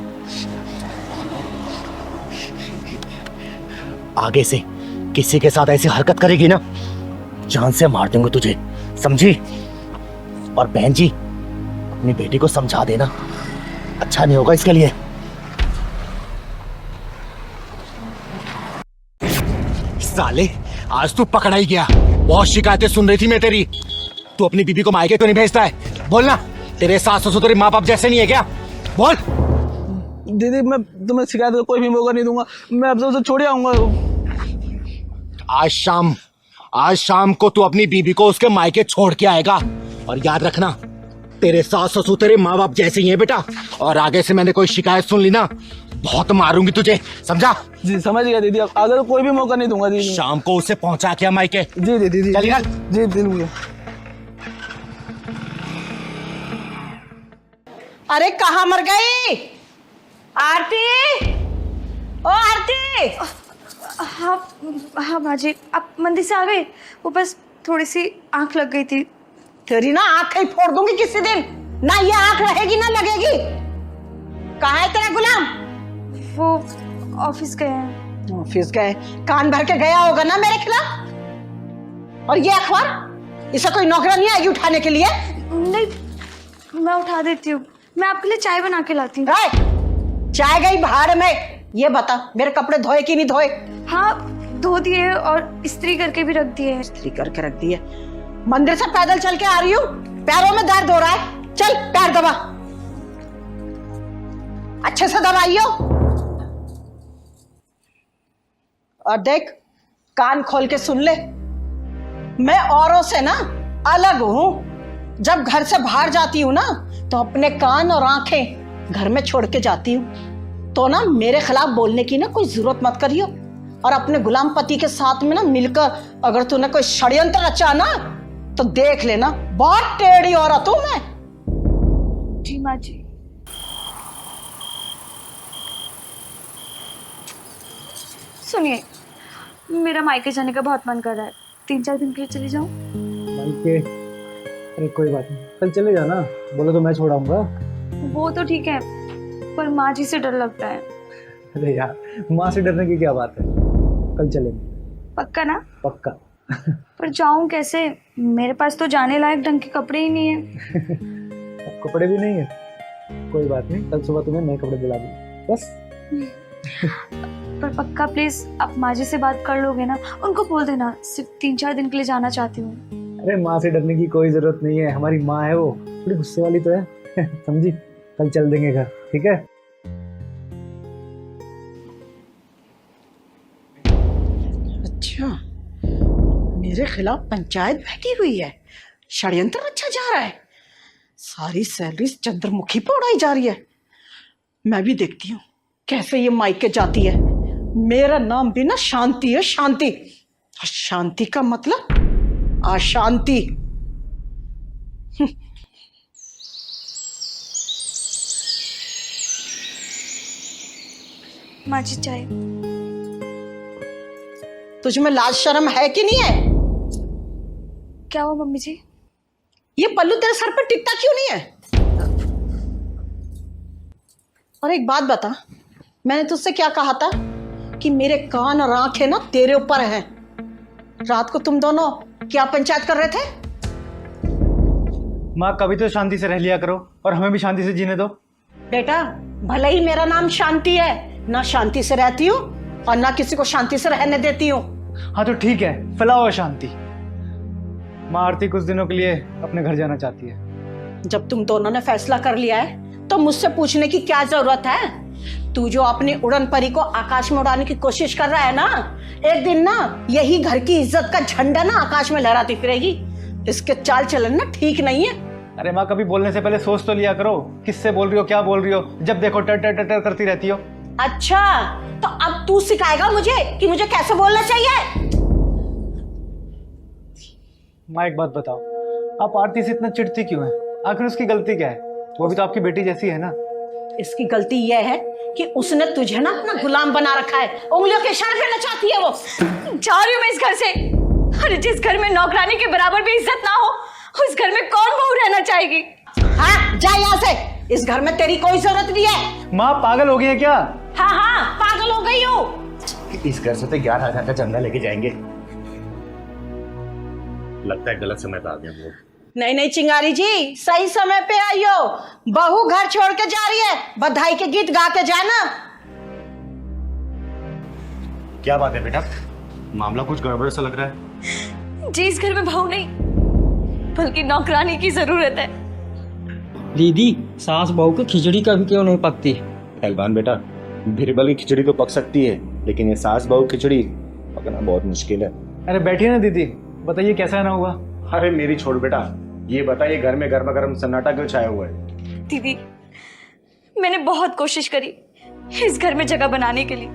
[SPEAKER 5] आगे से किसी के साथ ऐसी हरकत करेगी ना, जान से मार दूंगा तुझे, समझी? और बहन जी अपनी बेटी को समझा देना, अच्छा नहीं होगा इसके लिए। साले आज तू पकड़ा ही गया, बहुत शिकायतें सुन रही थी मैं तेरी। तू अपनी बीबी को मायके तो नहीं भेजता है? बोलना, तेरे सास ससुर तेरे माँ बाप जैसे नहीं है क्या? बोल।
[SPEAKER 11] दीदी मैं तुम्हें शिकायत का कोई भी मौका नहीं दूंगा, मैं अब उसे छोड़ आऊंगा।
[SPEAKER 5] आज शाम को तू अपनी बीबी को उसके मायके छोड़ के आएगा। और याद रखना, तेरे सास ससुर तेरे माँ बाप जैसे ही हैं बेटा। और आगे से मैंने कोई शिकायत सुन ली ना, बहुत मारूंगी तुझे, समझा?
[SPEAKER 11] जी समझ गया दीदी, अब अगर कोई भी मौका नहीं दूंगा दीदी।
[SPEAKER 5] शाम को उसे पहुंचा के मायके।
[SPEAKER 11] जी दीदी।
[SPEAKER 5] चलिए
[SPEAKER 11] जी दीदी।
[SPEAKER 6] अरे कहाँ मर गई आरती? ओ आरती,
[SPEAKER 7] हाँ हाँ माँ जी, आप मंदिर से आ गए? वो बस थोड़ी सी आंख लग गई थी।
[SPEAKER 6] तेरी ना आंख ही फोड़ दूंगी किसी दिन, ना ये आंख रहेगी ना लगेगी। कहाँ है तेरा गुलाम?
[SPEAKER 7] वो ऑफिस गए हैं।
[SPEAKER 6] ऑफिस गए? कान भर के गया होगा ना मेरे खिलाफ। और ये अखबार, इसे कोई नौकरानी आएगी उठाने के लिए?
[SPEAKER 7] नहीं, मैं उठा देती हूँ। मैं आपके लिए चाय बना के लाती हूँ।
[SPEAKER 6] चाय गई भाड़ में। ये बता, मेरे कपड़े धोए कि नहीं धोए?
[SPEAKER 7] हाँ धो दिए और इस्त्री करके भी रख दिए।
[SPEAKER 6] इस्त्री करके रख दिए? मंदिर से पैदल चल के आ रही हूँ, पैरों में दर्द हो रहा है, चल पैर दबा, अच्छे से दबाइयो। और देख, कान खोल के सुन ले, मैं औरों से ना अलग हूं। जब घर से बाहर जाती हूँ ना तो अपने कान और आंखें घर में छोड़ के जाती हूँ। तो ना मेरे खिलाफ बोलने की ना कोई जरूरत मत करियो। और अपने गुलाम पति के साथ में ना मिलकर अगर तूने कोई षड्यंत्र रचा ना तो देख लेना, बहुत टेढ़ी औरत हूं मैं।
[SPEAKER 7] जी माँ जी। सुनिए, मेरा मायके जाने का बहुत मन कर रहा है। 3-4 दिन के लिए चली जाऊं?
[SPEAKER 11] मायके? अरे कोई बात नहीं, कल चले जाना, बोलो तो मैं छोड़ाऊंगा।
[SPEAKER 7] वो तो ठीक है, पर माँ जी से डर लगता है।
[SPEAKER 11] अरे यार, माँ से डरने की क्या बात है, कल चलेंगे।
[SPEAKER 7] पक्का ना?
[SPEAKER 11] पक्का।
[SPEAKER 7] पर जाऊं कैसे? मेरे पास तो जाने लायक ढंग के कपड़े ही नहीं है।
[SPEAKER 11] कपड़े भी नहीं है? कोई बात नहीं, कल सुबह तुम्हें नए कपड़े दिला दूंगा, बस।
[SPEAKER 7] पर पक्का प्लीज आप माँ जी से बात कर लोगे ना? उनको बोल देना सिर्फ 3-4 दिन के लिए जाना चाहती हूँ।
[SPEAKER 11] अरे माँ से डरने की कोई जरूरत नहीं है, हमारी माँ है, वो थोड़ी गुस्से वाली तो है। समझी? कल चल देंगे घर, ठीक है?
[SPEAKER 6] अच्छा, मेरे खिलाफ पंचायत बैठी हुई है, षड्यंत्र अच्छा जा रहा है, सारी सैलरी चंद्रमुखी पे उड़ाई जा रही है। मैं भी देखती हूँ कैसे ये मायके जाती है। मेरा नाम भी ना शांति है, शांति। और शांति का मतलब अशांति।
[SPEAKER 7] माँ जी चाय।
[SPEAKER 6] तुझ में लाज शर्म है कि नहीं है?
[SPEAKER 7] क्या हुआ मम्मी जी?
[SPEAKER 6] ये पल्लू तेरे सर पर टिकता क्यों नहीं है? और एक बात बता, मैंने तुझसे क्या कहा था कि मेरे कान और आंखें ना तेरे ऊपर हैं। रात को तुम दोनों क्या पंचायत कर रहे थे?
[SPEAKER 11] माँ, कभी तो शांति से रह लिया करो और हमें भी शांति से जीने दो।
[SPEAKER 6] बेटा, भले ही मेरा नाम शांति है, ना शांति से रहती हूँ और ना किसी को शांति से रहने देती हूँ।
[SPEAKER 11] हाँ तो ठीक है, फैलाओ शांति। माँ, आरती कुछ दिनों के लिए अपने घर जाना चाहती है।
[SPEAKER 6] जब तुम दोनों ने फैसला कर लिया है तो मुझसे पूछने की क्या जरूरत है? तू जो अपनी उड़न परी को आकाश में उड़ाने की कोशिश कर रहा है ना, एक दिन ना यही घर की इज्जत का झंडा ना आकाश में लहराती फिरेगी। इसके चाल चलन ना ठीक नहीं है।
[SPEAKER 11] अरे माँ, कभी बोलने से पहले सोच तो लिया करो, किससे बोल रही हो, क्या बोल रही हो। जब देखो टर टर टर टर करती रहती हो।
[SPEAKER 6] अच्छा, तो अब तू सिखाएगा मुझे कि मुझे कैसे बोलना चाहिए?
[SPEAKER 11] माँ, एक बात बताओ, आप आरती से इतना चिढ़ती क्यों है? आखिर उसकी गलती क्या है? वो भी तो आपकी बेटी जैसी है ना।
[SPEAKER 6] इसकी गलती यह है कि उसने तुझे ना अपना गुलाम बना रखा है, उंगलियों के इशारे पे नचाती है वो।
[SPEAKER 7] जा रही हूँ मैं इस घर से। अरे जिस घर में नौकरानी के बराबर भी इज्जत ना हो, उस घर में कौन बहू रहना चाहेगी?
[SPEAKER 6] हाँ, जा यहाँ से। इस घर में तेरी कोई जरूरत नहीं है।
[SPEAKER 11] माँ, पागल हो गई है क्या?
[SPEAKER 6] हाँ हाँ, पागल हो गई हूँ।
[SPEAKER 5] इस घर से तो 11,000 का चंदा लेके जाएंगे। लगता है गलत समय पे आ गए हम लोग।
[SPEAKER 6] नहीं नहीं चिंगारी जी, सही समय पे आई हो। बहू घर छोड़ के जा रही है, बधाई के गीत गा के जाना।
[SPEAKER 5] क्या बात है बेटा, मामला कुछ गड़बड़ सा लग रहा है।
[SPEAKER 7] जी, इस घर में बहू नहीं बल्कि नौकरानी की जरूरत है।
[SPEAKER 4] दीदी, सास बहू की खिचड़ी कभी क्यों नहीं पकती?
[SPEAKER 5] पहलवान बेटा, बिरबल की खिचड़ी तो पक सकती है, लेकिन ये सास बहू खिचड़ी पकना बहुत मुश्किल है।
[SPEAKER 11] अरे बैठिए ना दीदी, बताइए कैसा है ना हुआ।
[SPEAKER 5] अरे मेरी छोड़ बेटा, ये बताइए घर में गर्मा गर्म सन्नाटा क्यों छाया हुआ है?
[SPEAKER 7] दीदी, मैंने बहुत कोशिश करी इस घर में जगह बनाने के लिए,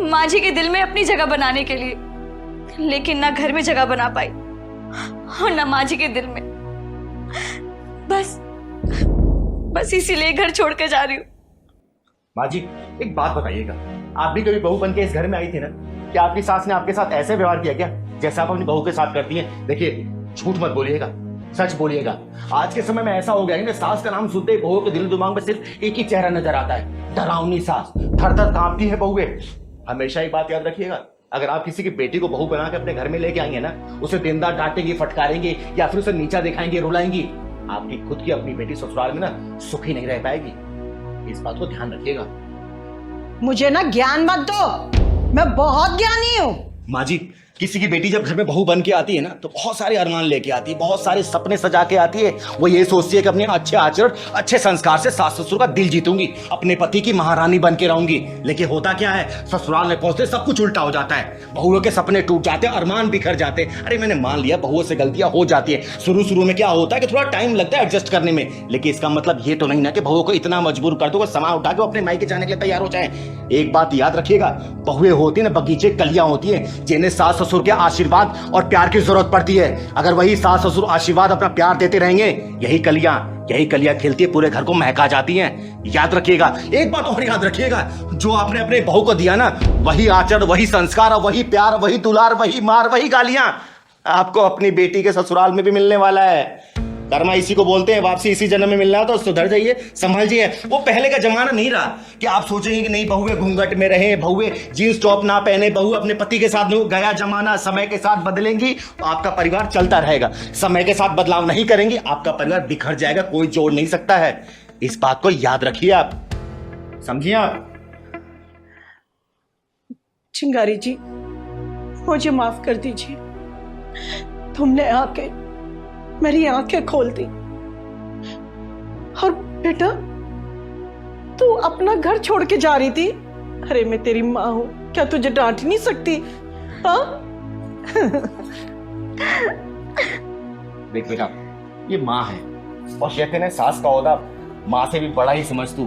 [SPEAKER 7] माँ जी के दिल में अपनी जगह बनाने के लिए, लेकिन ना घर में जगह बना पाई और ना माँ जी के दिल में। बस इसीलिए घर छोड़ के जा रही हूँ।
[SPEAKER 5] माँ जी, एक बात बताइएगा, आप भी कभी बहू बन के इस घर में आई थी ना? क्या आपकी सास ने आपके साथ ऐसे व्यवहार किया क्या जैसा आप अपनी बहू के साथ करती हैं? देखिए, झूठ मत बोलिएगा, सच बोलिएगा। आज के समय में ऐसा हो गया है कि सास का नाम सुनते ही बहू के दिल दिमाग में सिर्फ एक ही चेहरा नजर आता है, डरावनी सास। थर थर कांपती है बहुए। हमेशा एक बात याद रखिएगा, अगर आप किसी की बेटी को बहू बना के अपने घर में लेके आएंगे ना, उसे दिन रात डांटेंगे, फटकारेंगे या फिर उसे नीचा दिखाएंगे, रुलाएंगी, आपकी खुद की अपनी बेटी ससुराल में ना सुखी नहीं रह पाएगी। इस बात को ध्यान रखिएगा।
[SPEAKER 6] मुझे ना ज्ञान मत दो, मैं बहुत ज्ञानी हूँ।
[SPEAKER 5] माँ जी, किसी की बेटी जब घर में बहू बन के आती है ना, तो बहुत सारे अरमान लेके आती है, बहुत सारे सपने सजा के आती है। वो ये सोचती है कि अपने अच्छे आचरण, अच्छे संस्कार से सास ससुर का दिल जीतूंगी, अपने पति की महारानी बन के रहूंगी। लेकिन होता क्या है, ससुराल में पहुंचते सब कुछ उल्टा हो जाता है। बहुओं के सपने टूट जाते हैं, अरमान बिखर जाते हैं। अरे मैंने मान लिया बहुओं से गलतियां हो जाती है, शुरू में क्या होता है कि थोड़ा टाइम लगता है एडजस्ट करने में, लेकिन इसका मतलब ये तो नहीं ना कि बहुओं को इतना मजबूर कर दो कि सामान उठा के अपने मायके जाने के लिए तैयार हो जाए। एक बात याद रखिएगा, बहुएं होती है ना बगीचे कलियां होती है, जिन्हें सास ससुर के आशीर्वाद और प्यार की जरूरत पड़ती है। अगर वही सास ससुर आशीर्वाद अपना प्यार देते रहेंगे, यही कलियां खिलती है, पूरे घर को महका जाती हैं। याद रखिएगा, एक बात और याद रखिएगा, जो आपने अपने बहू को दिया ना, वही आचरण, वही संस्कार, वही प्यार, वही दुलार, वही मार, वही गालियां आपको अपनी बेटी के ससुराल में भी मिलने वाला है। कर्मा इसी को बोलते हैं, वापसी इसी जन्म में मिलना है, तो सुधर जाइए, संभल जाइए। वो पहले का जमाना नहीं रहा कि आप सोचेंगे कि नहीं बहुए घूंघट में रहे, बहुए जींस टॉप ना पहने, बहू अपने पति के साथ नहीं। गया जमाना, समय के साथ बदलेंगी तो आपका परिवार चलता रहेगा। समय के साथ बदलाव नहीं करेंगे, आपका परिवार बिखर जाएगा, कोई जोड़ नहीं सकता है। इस बात को याद रखिए, आप समझिए। आप
[SPEAKER 6] चिंगारी जी, मुझे माफ कर दीजिए। तुमने आके मेरी आंखें खोल दी। और बेटा, तू अपना घर छोड़ के जा रही थी। अरे मैं तेरी माँ हूं, क्या तुझे डांट नहीं सकती? हाँ?
[SPEAKER 5] देख बेटा, ये माँ है और कहते हैं सास का ओहदा माँ से भी बड़ा ही समझ तू,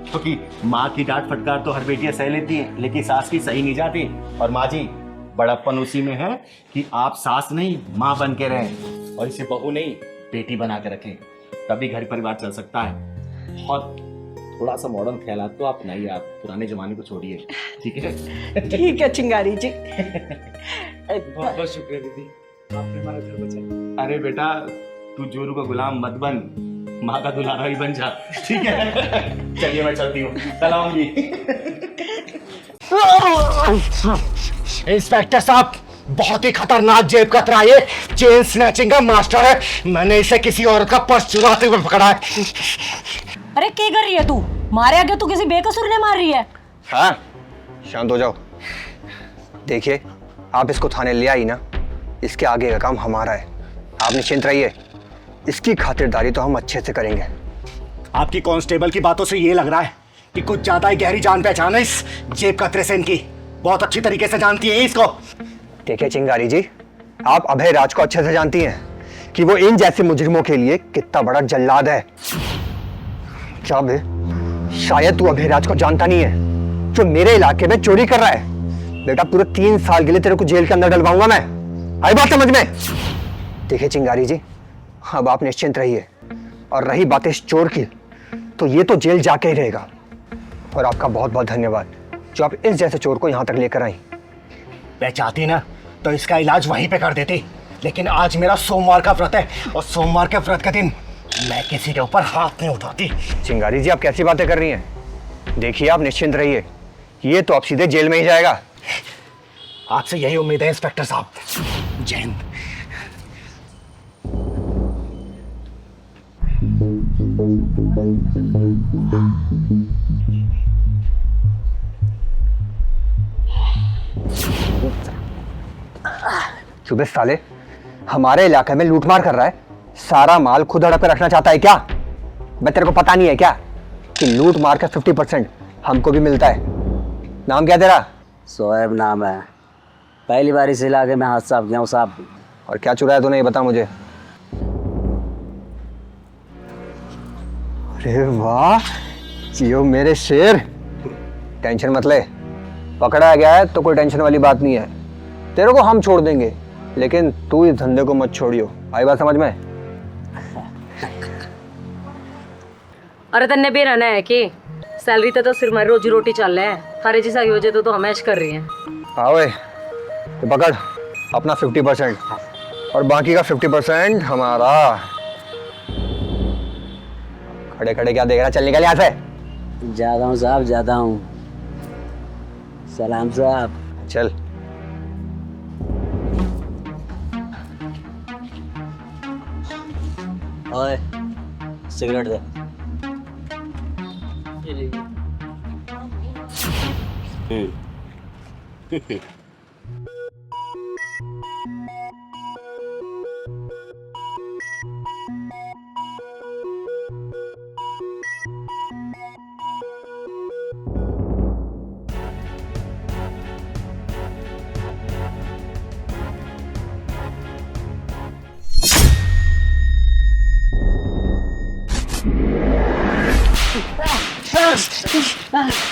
[SPEAKER 5] क्योंकि माँ की डांट फटकार तो हर बेटियां सह लेती हैं, लेकिन सास की सही नहीं जाती। और माँ जी, बड़प्पन उसी में है कि आप सास नहीं माँ बन के रहें और इसे बहू नहीं बेटी बना के रखें, तभी घर परिवार चल सकता है। और थोड़ा सा मॉडर्न ख्यालात तो आप नहीं, आप पुराने जमाने को छोड़िए, ठीक है?
[SPEAKER 6] ठीक है चिंगारी जी।
[SPEAKER 2] बहुत बहुत शुक्रिया दीदी, आपने हमारा घर बचाया।
[SPEAKER 5] अरे बेटा, तू जोरू का गुलाम मत बन, माँ का दुलारा ही बन जा, ठीक है? चलिए मैं चलती हूँ, कल आऊंगी। इंस्पेक्टर साहब, बहुत ही खतरनाक जेब कतरा, ये चेन स्नैचिंग का मास्टर है। मैंने इसे किसी औरत का पर्स चुराते हुए पकड़ा है।
[SPEAKER 12] अरे क्या कर रही है तू? मारे आगे तू किसी बेकसूर ने मार रही है।
[SPEAKER 13] हाँ, शांत हो जाओ। देखिए, आप इसको थाने ले आई ना, इसके आगे का काम हमारा है। आप निश्चिंत रहिए, इसकी खातिरदारी तो हम अच्छे से करेंगे।
[SPEAKER 5] आपकी कांस्टेबल की बातों से ये लग रहा है कि कुछ ज्यादा ही गहरी जान पहचान है इस जेब कतरे से इनकी, बहुत अच्छी तरीके से जानती है इसको।
[SPEAKER 13] देखिए चिंगारी जी, आप अभय राज को अच्छे से जानती हैं कि वो इन जैसे मुजरिमों के लिए कितना बड़ा जल्लाद है। क्या बे, शायद तू अभय राज को जानता नहीं है, जो मेरे इलाके में चोरी कर रहा है। बेटा, पूरे 3 साल के लिए तेरे को जेल के अंदर डलवाऊंगा मैं। आई बात समझ में? देखिए चिंगारी जी, अब आप निश्चिंत रहिए, और रही बात इस चोर की, तो ये तो जेल जाके ही रहेगा। और आपका बहुत बहुत धन्यवाद जो आप इस जैसे चोर को यहाँ तक लेकर आई।
[SPEAKER 5] मैं चाहती ना तो इसका इलाज वहीं पे कर देती, लेकिन आज मेरा सोमवार का व्रत है और सोमवार के व्रत के दिन मैं किसी के ऊपर हाथ नहीं उठाती।
[SPEAKER 13] चिंगारी जी, आप कैसी बातें कर रही हैं? देखिए, आप निश्चिंत रहिए, ये तो आप सीधे जेल में ही जाएगा।
[SPEAKER 5] आपसे यही उम्मीद है इंस्पेक्टर साहब। जय हिंद।
[SPEAKER 13] सुबह साले हमारे इलाके में लूटमार कर रहा है, सारा माल खुद हड़प कर रखना चाहता है क्या? मैं तेरे को पता नहीं है क्या कि लूट मार का 50% हमको भी मिलता है? नाम क्या तेरा?
[SPEAKER 14] सोएब नाम है। पहली बार इस इलाके में हाथ साफ गया हूँ साहब।
[SPEAKER 13] और क्या चुराया तूने, ये बता मुझे। अरे वाह, जियो मेरे शेर। टेंशन मत ले, पकड़ा गया है तो कोई टेंशन वाली बात नहीं है। तेरे को हम छोड़ देंगे, लेकिन तू इस धंधे को मत छोड़ियो। आई बात समझ में?
[SPEAKER 12] अरे तन्ने भी रहना है कि सैलरी तो सिर मारी रोजी रोटी चल रहा है। थारे जैसा योजे तो हम ऐश कर रही हैं।
[SPEAKER 13] हाँ वे, तो पकड़ अपना 50% और बाकी का 50% हमारा। खड़े खड़े क्या देख रहा, चल निकल यहाँ से।
[SPEAKER 14] जाता हूँ साहब, जाता हूँ। सलाम साहब।
[SPEAKER 13] चल।
[SPEAKER 14] ओए सिगरेट दे।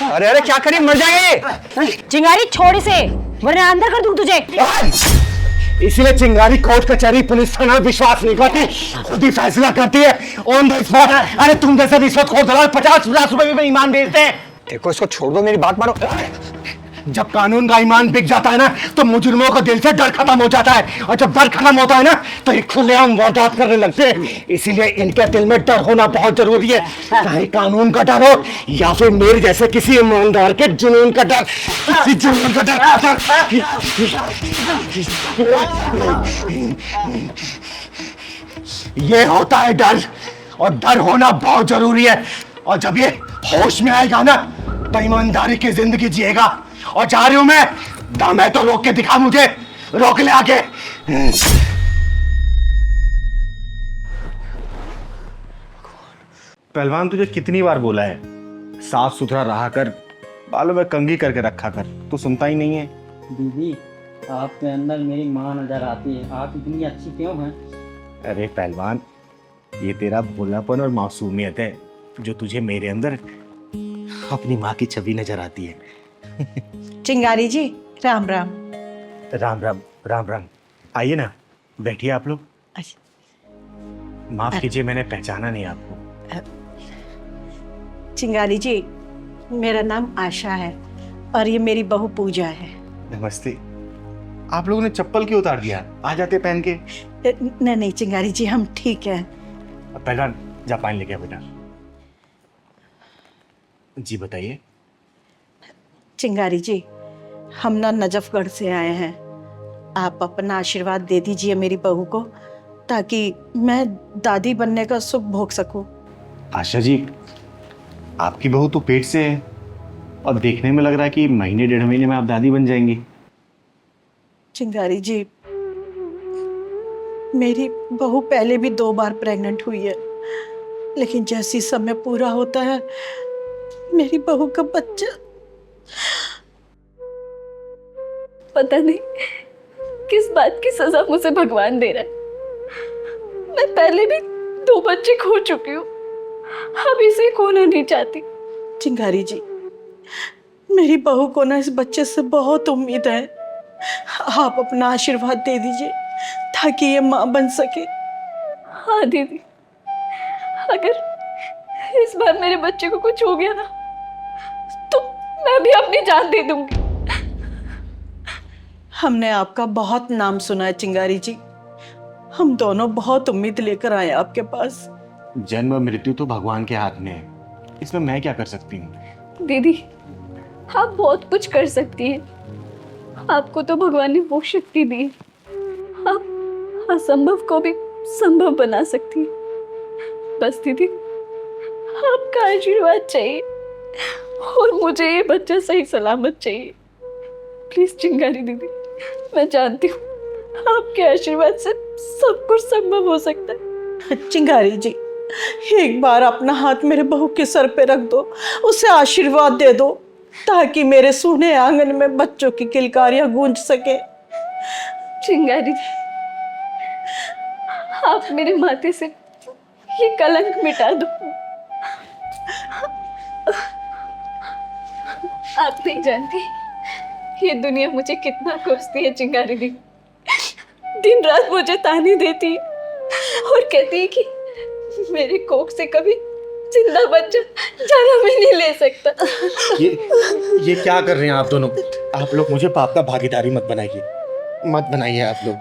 [SPEAKER 13] अरे अरे क्या करी, मर जाएंगे।
[SPEAKER 12] चिंगारी छोड़ इसे, वरना अंदर कर दूं तुझे।
[SPEAKER 5] इसलिए चिंगारी कोर्ट कचहरी पुलिस थाना विश्वास नहीं करती, खुद ही फैसला करती है ऑन द स्पॉट। अरे तुम जैसे रिश्वतखोर दलाल 50-50 रुपए में ईमान बेचते हैं।
[SPEAKER 13] देखो इसको छोड़ दो, मेरी बात मानो।
[SPEAKER 5] जब कानून का ईमान बिक जाता है ना तो मुजरिमों का दिल से डर खत्म हो जाता है, और जब डर खत्म होता है ना तो ये खुलेआम वारदात करने लगते हैं। इसीलिए इनके दिल में डर होना बहुत जरूरी है, चाहे कानून का डर हो या फिर मेरे जैसे किसी ईमानदार के जुनून का डर। किसी जुनून का डर। ये होता है डर, और डर होना बहुत जरूरी है। और जब ये होश में आएगा ना तो ईमानदारी की जिंदगी जिएगा। और जा रही हूं मैं, दम है तो रोक के दिखा मुझे, रोक ले आके।
[SPEAKER 1] पहलवान तुझे कितनी बार बोला है साफ सुथरा रहा कर, बालों में कंघी करके रखा कर, तू सुनता ही नहीं है।
[SPEAKER 4] दीदी आपके अंदर मेरी माँ नजर आती है, आप इतनी अच्छी क्यों हैं?
[SPEAKER 1] अरे पहलवान, ये तेरा भोलापन और मासूमियत है जो तुझे मेरे अंदर अपनी माँ की छवि नजर आती है।
[SPEAKER 6] चिंगारी जी राम राम।
[SPEAKER 1] राम राम राम राम। आइए ना, बैठिए आप लोग। माफ कीजिए, मैंने पहचाना नहीं आपको।
[SPEAKER 6] चिंगारी जी, मेरा नाम आशा है और ये मेरी बहू पूजा है।
[SPEAKER 1] नमस्ते। आप लोगों ने चप्पल क्यों उतार दिया? आ जाते पहन के।
[SPEAKER 6] नहीं नहीं चिंगारी जी, हम ठीक हैं।
[SPEAKER 1] पहलवान जा पानी लेके आ बेटा। जी बताइए।
[SPEAKER 6] चिंगारी जी, हम ना नजफगढ़ से आए हैं, आप अपना आशीर्वाद दे दीजिए मेरी बहू को, ताकि मैं दादी बनने का सुख भोग सकूं।
[SPEAKER 1] आशा जी, आपकी बहू तो पेट से है और देखने में लग रहा है कि महीने 1.5 महीने में आप दादी बन जाएंगी।
[SPEAKER 6] चिंगारी जी, मेरी बहू पहले भी 2 बार प्रेग्नेंट हुई है, लेकिन जैसी समय पूरा होता है मेरी बहू का बच्चा।
[SPEAKER 3] पता नहीं किस बात की सजा मुझे भगवान दे रहा है। मैं पहले भी 2 बच्चे खो चुकी हूँ, अब इसे खोना नहीं चाहती।
[SPEAKER 6] चिंगारी जी, मेरी बहू को ना इस बच्चे से बहुत उम्मीद है, आप अपना आशीर्वाद दे दीजिए ताकि ये माँ बन सके।
[SPEAKER 3] हाँ दीदी, अगर इस बार मेरे बच्चे को कुछ हो गया ना तो मैं भी अपनी जान दे दूंगी।
[SPEAKER 6] हमने आपका बहुत नाम सुना है चिंगारी जी, हम दोनों बहुत उम्मीद लेकर आए आपके पास।
[SPEAKER 1] जन्म और मृत्यु तो भगवान के हाथ में है, इसमें मैं क्या कर सकती हूँ?
[SPEAKER 3] दीदी, आप बहुत कुछ कर सकती हैं, आपको तो भगवान ने वो शक्ति दी है, आप असंभव को भी संभव बना सकती हैं। बस दीदी, आपका आशीर्वाद चाहिए और मुझे ये बच्चा सही सलामत चाहिए। प्लीज चिंगारी दीदी, मैं जानती हूँ आपके आशीर्वाद से सब कुछ संभव हो सकता है।
[SPEAKER 6] चिंगारी जी, एक बार अपना हाथ मेरे बहू के सर पे रख दो, उसे आशीर्वाद दे दो ताकि मेरे सूने आंगन में बच्चों की किलकारियां गूंज सके।
[SPEAKER 3] चिंगारी जी, आप मेरे माथे से ये कलंक मिटा दो। आप नहीं जानती ये दुनिया मुझे कितना कोसती है चिंगारी दी। दिन रात मुझे ताने देती है और कहती है कि मेरे कोख से कभी जिंदा बच्चा जन्म ही नहीं ले सकता।
[SPEAKER 1] ये क्या कर रहे हैं आप दोनों? आप लोग मुझे पाप का भागीदारी मत बनाइए।
[SPEAKER 5] मत बनाइए आप लोग।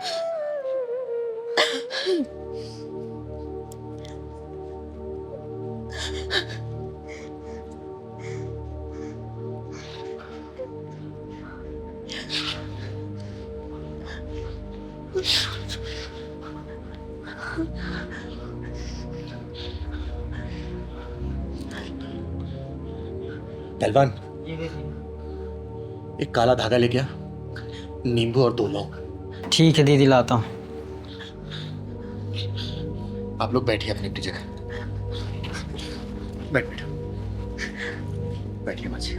[SPEAKER 5] पहलवान, एक काला धागा लेके आ, नींबू और 2 लौंग।
[SPEAKER 4] ठीक है दीदी, लाता हूँ।
[SPEAKER 5] आप लोग बैठिए अपनी अपनी जगह। बैठिए माँ जी,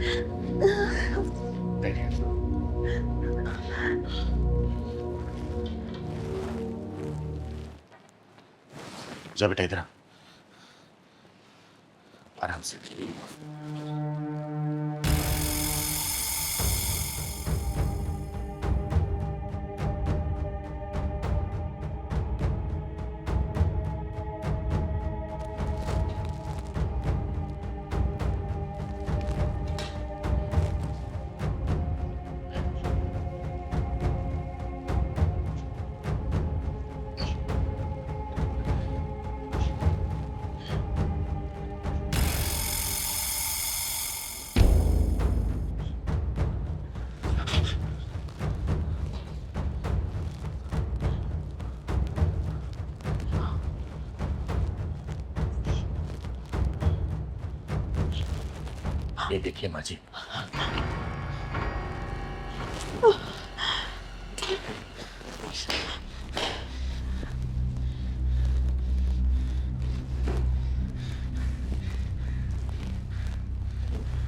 [SPEAKER 5] बैठिए। जा बेटा, इधर आराम से। ये देखिए माँ जी,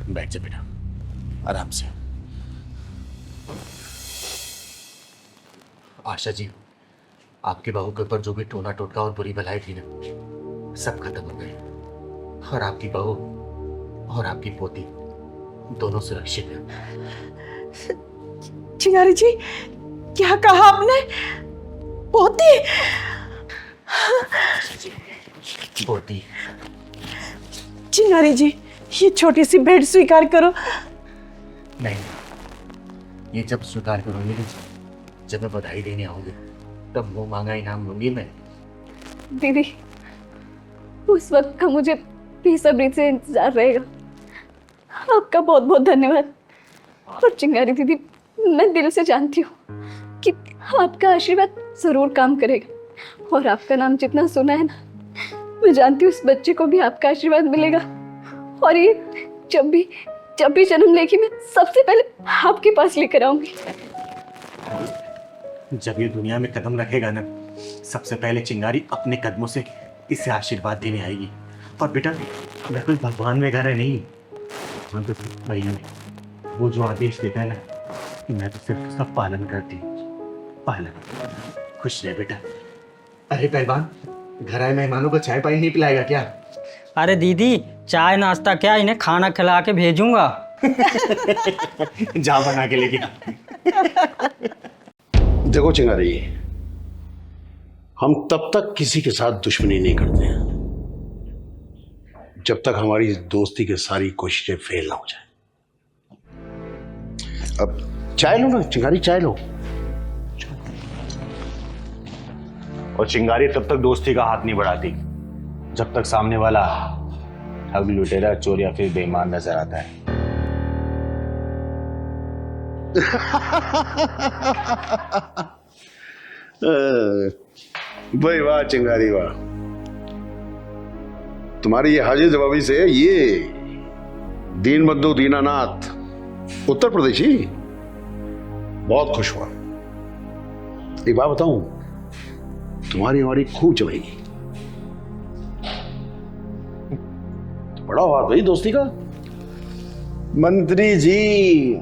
[SPEAKER 5] बैठ जा बेटा, आराम से। आशा जी, आपके बहू के ऊपर जो भी टोना टोटका और बुरी भलाई थी ना, सब खत्म हो गई। और आपकी बहू और आपकी पोती दोनों सुरक्षित हैं।
[SPEAKER 6] चिंगारी जी, क्या कहा आपने? पोती?
[SPEAKER 5] पोती?
[SPEAKER 6] चिंगारी जी, ये छोटी सी भेंट स्वीकार करो।
[SPEAKER 5] नहीं, ये जब स्वीकार करूंगी ना, जब मैं बधाई देने आऊंगी, तब मुंह मांगा इनाम लूंगी मैं।
[SPEAKER 3] दीदी, उस वक्त का मुझे बेसब्री से इंतजार रहेगा। आपका बहुत बहुत धन्यवाद। और चिंगारी दीदी, मैं दिल से जानती हूँ कि आपका आशीर्वाद जरूर काम करेगा। और आपका नाम जितना सुना है ना, मैं जानती हूँ उस बच्चे को भी आपका आशीर्वाद मिलेगा। और ये जब भी जन्म लेगी, मैं सबसे पहले आपके पास लेकर आऊंगी।
[SPEAKER 5] जब ये दुनिया में कदम रखेगा ना, सबसे पहले चिंगारी अपने कदमों से इसे आशीर्वाद देने आएगी। और बेटा, मैं कोई भगवान वगैरह नहीं, मैं तो सिर्फ भैया नहीं। वो जो आदेश देता है ना, मैं तो सिर्फ उसका पालन करती हूँ। पालन। खुश रहे बेटा। अरे पहलवान, घर आए मेहमानों को चाय पानी नहीं पिलाएगा क्या?
[SPEAKER 4] अरे दीदी, चाय नाश्ता क्या, इन्हें खाना खिला के भेजूंगा।
[SPEAKER 5] जा बना के लेके।
[SPEAKER 15] देखो चिंगारी, हम तब तक किसी के साथ दुश्मनी नहीं करते हैं जब तक हमारी दोस्ती की सारी कोशिशें फेल ना हो जाए। अब चाय लो ना चिंगारी, चाय लो।
[SPEAKER 5] और चिंगारी तब तक दोस्ती का हाथ नहीं बढ़ाती जब तक सामने वाला ठग, लुटेरा, चोर या फिर बेईमान नजर आता है।
[SPEAKER 15] भाई वाह चिंगारी वाह, तुम्हारी ये हाजिर जवाबी से ये दीन बंधु दीनानाथ उत्तर प्रदेशी बहुत खुश हुआ। एक बात बताऊं, तुम्हारी हमारी खूब जमेगी। बड़ा हुआ भाई दोस्ती का।
[SPEAKER 5] मंत्री जी,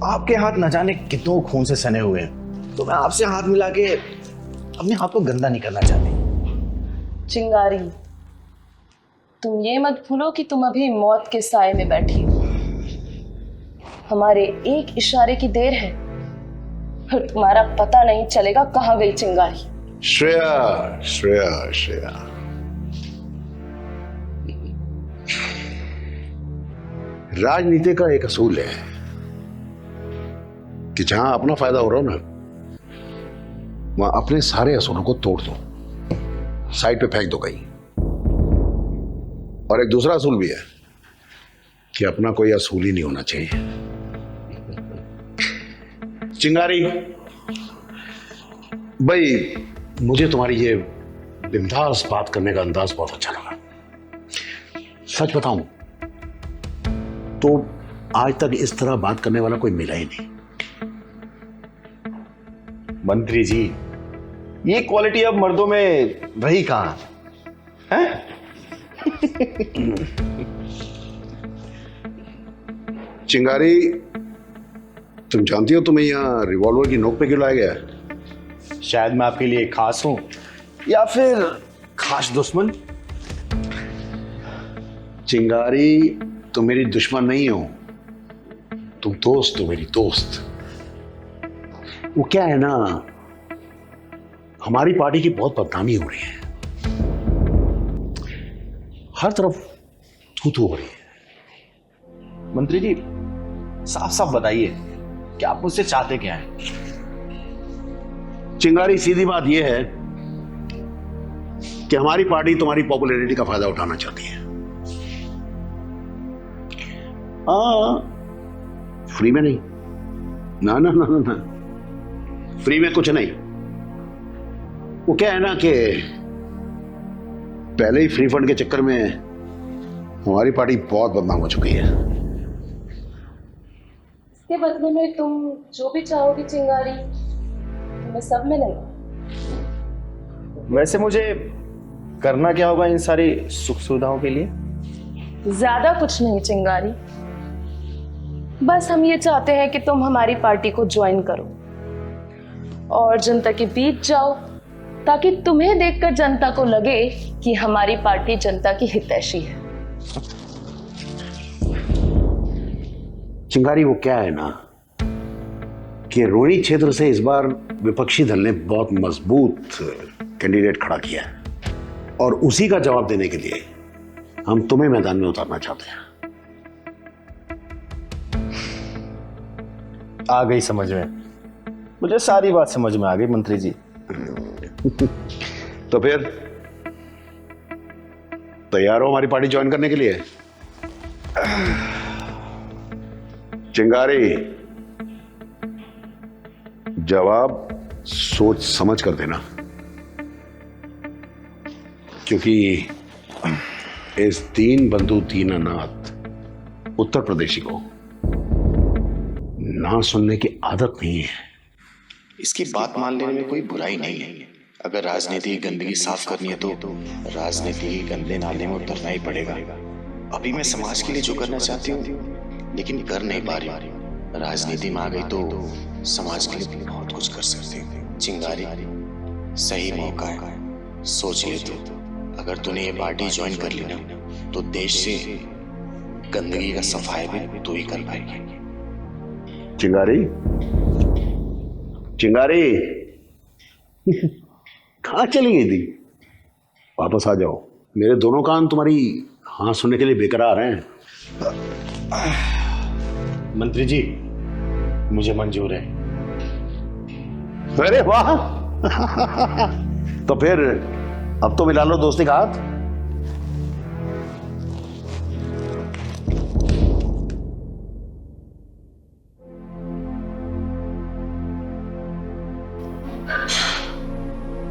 [SPEAKER 5] आपके हाथ न जाने कितनों खून से सने हुए हैं, तो मैं आपसे हाथ मिला के अपने हाथ को गंदा नहीं करना चाहती।
[SPEAKER 10] चिंगारी, तुम ये मत भूलो कि तुम अभी मौत के साए में बैठी हो। हमारे एक इशारे की देर है, फिर तुम्हारा पता नहीं चलेगा कहाँ गई चिंगारी।
[SPEAKER 15] श्रेया श्रेया श्रेया, राजनीति का एक असूल है कि जहां अपना फायदा हो रहा हो ना, वहां अपने सारे असूलों को तोड़ दो, साइड पे फेंक दो कहीं। और एक दूसरा असूल भी है कि अपना कोई असूल ही नहीं होना चाहिए। चिंगारी भाई, मुझे तुम्हारी ये बिंदास बात करने का अंदाज बहुत अच्छा लगा। सच बताऊं तो आज तक इस तरह बात करने वाला कोई मिला ही नहीं।
[SPEAKER 5] मंत्री जी, ये क्वालिटी अब मर्दों में रही कहां है?
[SPEAKER 15] चिंगारी, तुम जानती हो तुम्हें यहाँ रिवॉल्वर की नोक पे क्यों लाया गया है?
[SPEAKER 5] शायद मैं आपके लिए खास हूं या फिर खास दुश्मन।
[SPEAKER 15] चिंगारी, तुम मेरी दुश्मन नहीं हो, तुम दोस्त हो, मेरी दोस्त। वो क्या है ना, हमारी पार्टी की बहुत बदनामी हो रही है, हर तरफ थू-थू हो रही है।
[SPEAKER 5] मंत्री जी, साफ साफ बताइए कि आप मुझसे चाहते क्या हैं?
[SPEAKER 15] चिंगारी, सीधी बात यह है कि हमारी पार्टी तुम्हारी पॉपुलैरिटी का फायदा उठाना चाहती है। फ्री में नहीं, ना ना ना ना, फ्री में कुछ नहीं। वो क्या है ना कि पहले ही फ्री फंड के चक्कर में हमारी पार्टी बहुत बदनाम हो चुकी है।
[SPEAKER 10] इसके बदले में तुम जो भी चाहोगी चिंगारी, मैं सब में नहीं।
[SPEAKER 5] वैसे मुझे करना क्या होगा इन सारी सुख सुविधाओं के लिए?
[SPEAKER 10] ज्यादा कुछ नहीं चिंगारी, बस हम ये चाहते हैं कि तुम हमारी पार्टी को ज्वाइन करो और जनता के बीच जाओ, ताकि तुम्हें देखकर जनता को लगे कि हमारी पार्टी जनता की हितैषी है।
[SPEAKER 15] चिंगारी, वो क्या है ना कि रोहिणी क्षेत्र से इस बार विपक्षी दल ने बहुत मजबूत कैंडिडेट खड़ा किया है और उसी का जवाब देने के लिए हम तुम्हें मैदान में उतारना चाहते हैं।
[SPEAKER 5] आ गई समझ में, मुझे सारी बात समझ में आ गई मंत्री जी।
[SPEAKER 15] तो फिर तैयार हो हमारी पार्टी ज्वाइन करने के लिए? चिंगारी, जवाब सोच समझ कर देना, क्योंकि इस दीनबंधु दीनानाथ उत्तर प्रदेशी को ना सुनने की आदत नहीं है।
[SPEAKER 16] इसकी बात मान लेने में कोई बुराई नहीं है। अगर राजनीति की गंदगी साफ करनी है तो राजनीति के गंदे नाले में उतरना ही पड़ेगा। अभी मैं समाज के लिए जो करना चाहती हूँ लेकिन कर नहीं पा रही हूँ। राजनीति में आ गई तो समाज के लिए बहुत कुछ कर सकती हूँ। चिंगारी, सही मौका है, सोच ले तू। अगर तूने ये पार्टी ज्वाइन कर ली ना तो देश से गंदगी का सफाई भी तू ही कर पाएगी।
[SPEAKER 15] चिंगारी, चिंगारी, कहाँ चली गई थी? वापस आ जाओ, मेरे दोनों कान तुम्हारी हाँ सुनने के लिए बेकरार हैं।
[SPEAKER 5] मंत्री जी, मुझे मंजूर है।
[SPEAKER 15] अरे वाह! तो फिर अब तो मिला लो दोस्ती का हाथ।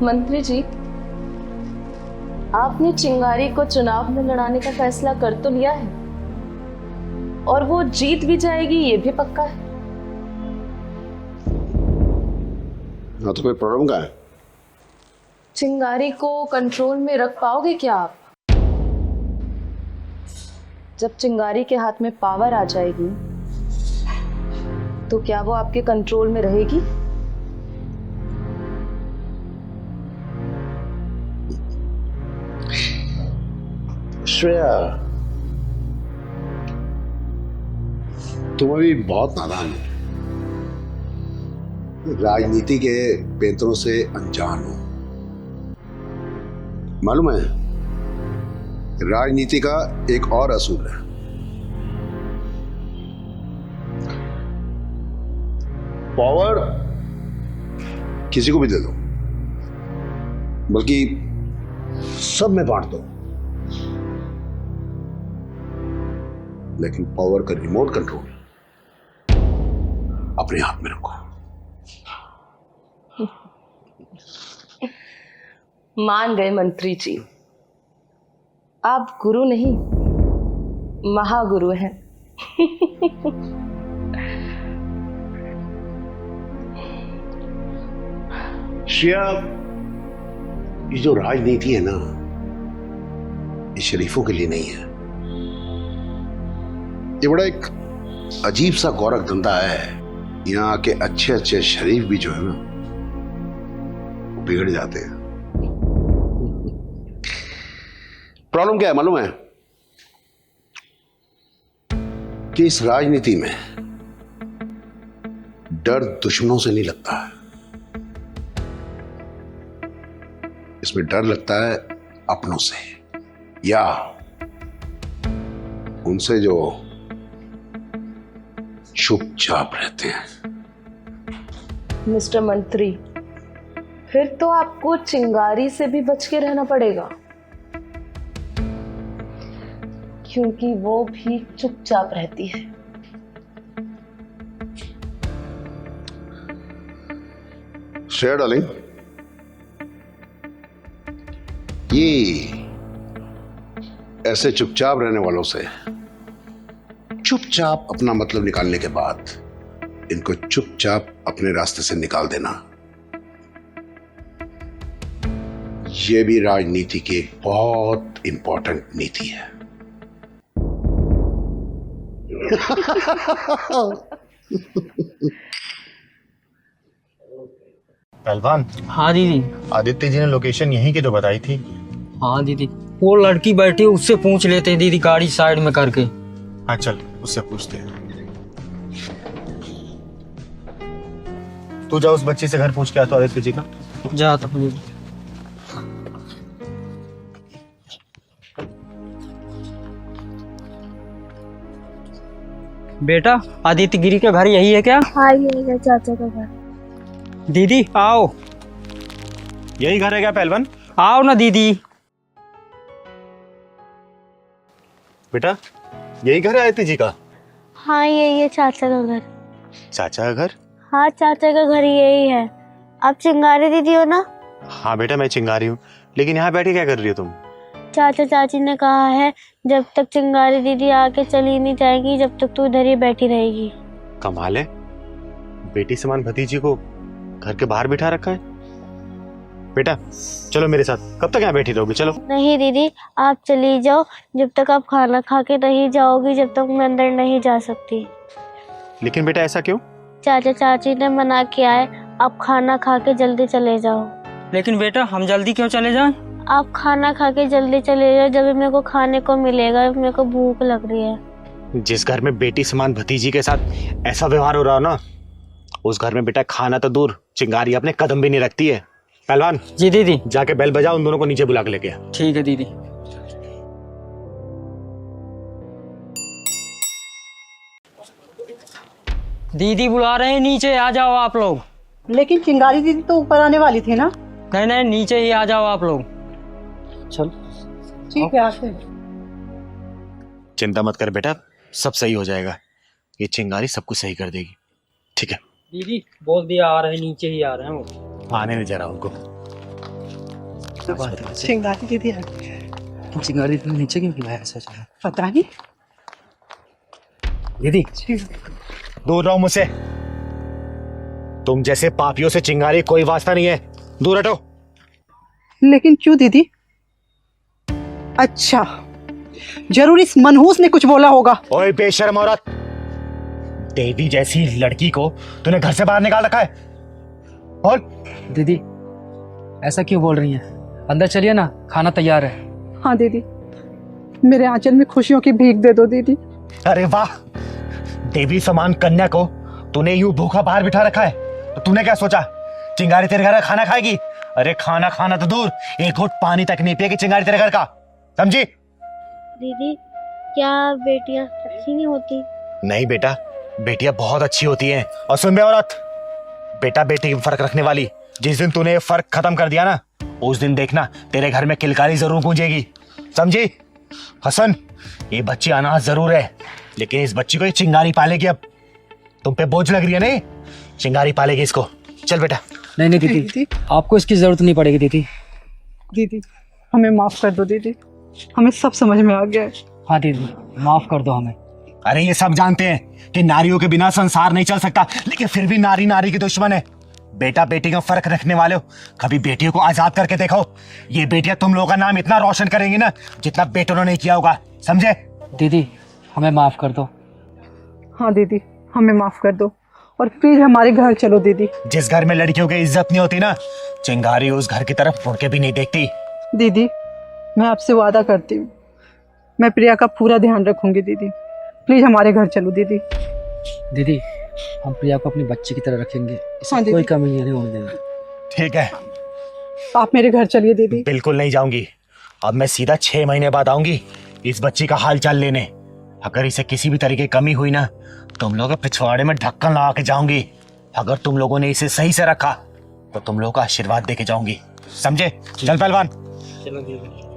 [SPEAKER 10] मंत्री जी, आपने चिंगारी को चुनाव में लड़ाने का फैसला कर तो लिया है और वो जीत भी जाएगी, ये भी पक्का है।
[SPEAKER 15] हाँ, तो कोई प्रॉब्लम क्या है?
[SPEAKER 10] चिंगारी को कंट्रोल में रख पाओगे क्या आप? जब चिंगारी के हाथ में पावर आ जाएगी तो क्या वो आपके कंट्रोल में रहेगी?
[SPEAKER 15] श्रेया, तुम अभी बहुत नादान हो, राजनीति के पेंतरों से अनजान हो। मालूम है, राजनीति का एक और असूल है, पावर किसी को भी दे दो, बल्कि सब में बांट दो, लेकिन पावर का रिमोट कंट्रोल अपने हाथ में रखो।
[SPEAKER 10] मान गए मंत्री जी, आप गुरु नहीं महागुरु हैं।
[SPEAKER 15] श्रेया, ये जो राजनीति है ना, ये शरीफों के लिए नहीं है। ये बड़ा एक अजीब सा गौरव धंधा है। यहाँ के अच्छे अच्छे शरीफ भी जो है ना, वो बिगड़ जाते हैं। प्रॉब्लम क्या है मालूम है? कि इस राजनीति में डर दुश्मनों से नहीं लगता है, इसमें डर लगता है अपनों से, या उनसे जो चुपचाप रहते हैं।
[SPEAKER 10] मिस्टर मंत्री, फिर तो आपको चिंगारी से भी बच के रहना पड़ेगा, क्योंकि वो भी चुपचाप रहती है।
[SPEAKER 15] श्रेया डार्लिंग, ये ऐसे चुपचाप रहने वालों से चुपचाप अपना मतलब निकालने के बाद इनको चुपचाप अपने रास्ते से निकाल देना, ये भी राजनीति की एक बहुत इंपॉर्टेंट नीति है।
[SPEAKER 5] पहलवान।
[SPEAKER 4] हाँ दीदी।
[SPEAKER 5] आदित्य जी ने लोकेशन यहीं की तो बताई थी।
[SPEAKER 4] हाँ दीदी, वो लड़की बैठी उससे पूछ लेते हैं दीदी, गाड़ी साइड में करके।
[SPEAKER 5] हाँ चल, उससे पूछते हैं। तू जा उस बच्ची से घर पूछ के आ तो आदित्य जी का।
[SPEAKER 4] जा तो दीदी। बेटा, आदित्य गिरी का घर यही है क्या?
[SPEAKER 17] हाँ यही है चाचा का घर।
[SPEAKER 4] दीदी आओ।
[SPEAKER 5] यही घर है क्या पहलवान?
[SPEAKER 4] आओ ना दीदी।
[SPEAKER 5] बेटा, यही घर है आदित्य जी का?
[SPEAKER 17] हाँ यही है चाचा का घर।
[SPEAKER 5] चाचा का घर?
[SPEAKER 17] हाँ चाचा का घर यही है। आप चिंगारी दीदी हो ना?
[SPEAKER 5] हाँ बेटा, मैं चिंगारी हूँ, लेकिन यहाँ बैठे क्या कर रही हो तुम?
[SPEAKER 17] चाचा चाची ने कहा है जब तक चिंगारी दीदी आके चली नहीं जाएगी, जब तक तू इधर ही बैठी रहेगी।
[SPEAKER 5] कमाल है, बेटी समान भतीजी को घर के बाहर बिठा रखा है। बेटा चलो मेरे साथ, कब तक यहाँ बैठी रहोगी? चलो।
[SPEAKER 17] नहीं दीदी, आप चली जाओ, जब तक आप खाना खा के नहीं जाओगी, जब तक मैं अंदर नहीं जा सकती।
[SPEAKER 5] लेकिन बेटा ऐसा क्यों?
[SPEAKER 17] चाचा चाची ने मना किया है, आप खाना खा के जल्दी चले जाओ।
[SPEAKER 4] लेकिन बेटा हम जल्दी क्यों चले जाएं?
[SPEAKER 17] आप खाना खा के जल्दी चले जाओ, जब मेरे को खाने को मिलेगा, मेरे को भूख लग रही है।
[SPEAKER 5] जिस घर में बेटी समान भतीजी के साथ ऐसा व्यवहार हो रहा हो ना, उस घर में बेटा खाना तो दूर, चिंगारी अपने कदम भी नहीं रखती है। पहलवान।
[SPEAKER 4] जी दीदी।
[SPEAKER 5] जाके बेल बजाओ, उन दोनों को नीचे बुला के लेके आ।
[SPEAKER 4] ठीक है दीदी। दीदी बुला रहे हैं, नीचे आ जाओ आप लोग।
[SPEAKER 6] लेकिन चिंगारी दीदी तो ऊपर आने वाली थी ना?
[SPEAKER 4] नहीं नहीं, नीचे ही आ जाओ आप लोग। चल
[SPEAKER 6] ठीक है, आते हैं।
[SPEAKER 5] चिंता मत कर बेटा, सब सही हो जाएगा। ये चिंगारी सब कुछ सही कर देगी, ठीक है?
[SPEAKER 4] दीदी बोल दिया, आ रहे हैं, नीचे ही आ रहे हैं वो।
[SPEAKER 5] आने नहीं जरा उनको।
[SPEAKER 6] चिंगारी दीदी आ गई। चिंगारी दीदी नीचे क्यों बुलाया ऐसा? पता नहीं
[SPEAKER 5] दीदी, दूर रहो मुझसे। तुम जैसे पापियों से चिंगारी कोई वास्ता नहीं है, दूर हटो।
[SPEAKER 6] लेकिन क्यों दीदी? अच्छा, जरूर इस मनहूस ने कुछ बोला होगा।
[SPEAKER 5] ओए बेशर्म औरत, देवी जैसी लड़की को तूने घर से बाहर निकाल रखा है। और
[SPEAKER 11] दीदी ऐसा क्यों बोल रही हैं? अंदर चलिए ना, खाना तैयार है।
[SPEAKER 6] हाँ दीदी, मेरे आंचल में खुशियों की भीख दे दो दीदी।
[SPEAKER 5] अरे वाह, देवी समान कन्या को तूने यूं भूखा बाहर बिठा रखा है, तो तूने क्या सोचा चिंगारी तेरे घर का खाना खाएगी? अरे खाना खाना तो दूर, एक घूंट पानी तक नहीं पिएगी चिंगारी तेरे घर का, समझी?
[SPEAKER 17] दीदी क्या बेटियां अच्छी नहीं होती?
[SPEAKER 5] नहीं बेटा, बेटियां बहुत अच्छी होती हैं। और सुन बे औरत, बेटा बेटी में फर्क रखने वाली, जिस दिन तूने ये फर्क खत्म कर दिया ना, उस दिन देखना तेरे घर में किलकारी जरूर गूंजेगी, समझी? हसन, ये बच्ची अनाथ जरूर है, लेकिन इस बच्ची को ये चिंगारी पालेगी। अब तुम पे बोझ लग रही है नहीं, चिंगारी पालेगी इसको। चल बेटा।
[SPEAKER 4] नहीं नहीं दीदी, आपको इसकी जरूरत नहीं पड़ेगी दीदी।
[SPEAKER 18] दीदी हमें माफ कर दो दीदी, हमें सब समझ में आ गया है।
[SPEAKER 4] हाँ दीदी, माफ कर दो हमें।
[SPEAKER 5] अरे ये सब जानते हैं कि नारियों के बिना संसार नहीं चल सकता, लेकिन फिर भी नारी नारी की दुश्मन है। बेटा बेटी का फर्क रखने वाले हो, कभी बेटियों को आजाद करके देखो। ये बेटियां तुम लोगों का नाम इतना रोशन करेंगी ना, जितना बेटों ने नहीं किया होगा, समझे?
[SPEAKER 4] दीदी हमें माफ कर दो।
[SPEAKER 18] हाँ दीदी, हमें माफ कर दो और प्लीज हमारे घर चलो दीदी।
[SPEAKER 5] जिस घर में लड़कियों की इज्जत नहीं होती ना, चिंगारी उस घर की तरफ मुड़ के भी नहीं देखती।
[SPEAKER 18] दीदी मैं आपसे वादा करती हूँ, मैं प्रिया का पूरा ध्यान रखूंगी दीदी। प्लीज हमारे घर चलो दीदी।
[SPEAKER 4] दीदी हम प्रिया को अपनी बच्ची की तरह रखेंगे, इसमें
[SPEAKER 18] हाँ,
[SPEAKER 4] कोई कमी नहीं होने देंगे।
[SPEAKER 5] ठीक है,
[SPEAKER 18] आप मेरे घर चलिए दीदी।
[SPEAKER 5] बिल्कुल नहीं जाऊंगी। अब मैं सीधा 6 महीने बाद आऊंगी इस बच्ची का हाल चाल लेने। अगर इसे किसी भी तरीके की कमी हुई ना, तुम लोग पिछवाड़े में ढक्कन लगा के जाऊंगी। अगर तुम लोगों ने इसे सही से रखा तो तुम लोगों का आशीर्वाद दे के जाऊंगी, समझे? चल पहलवान।
[SPEAKER 4] चलो दीदी।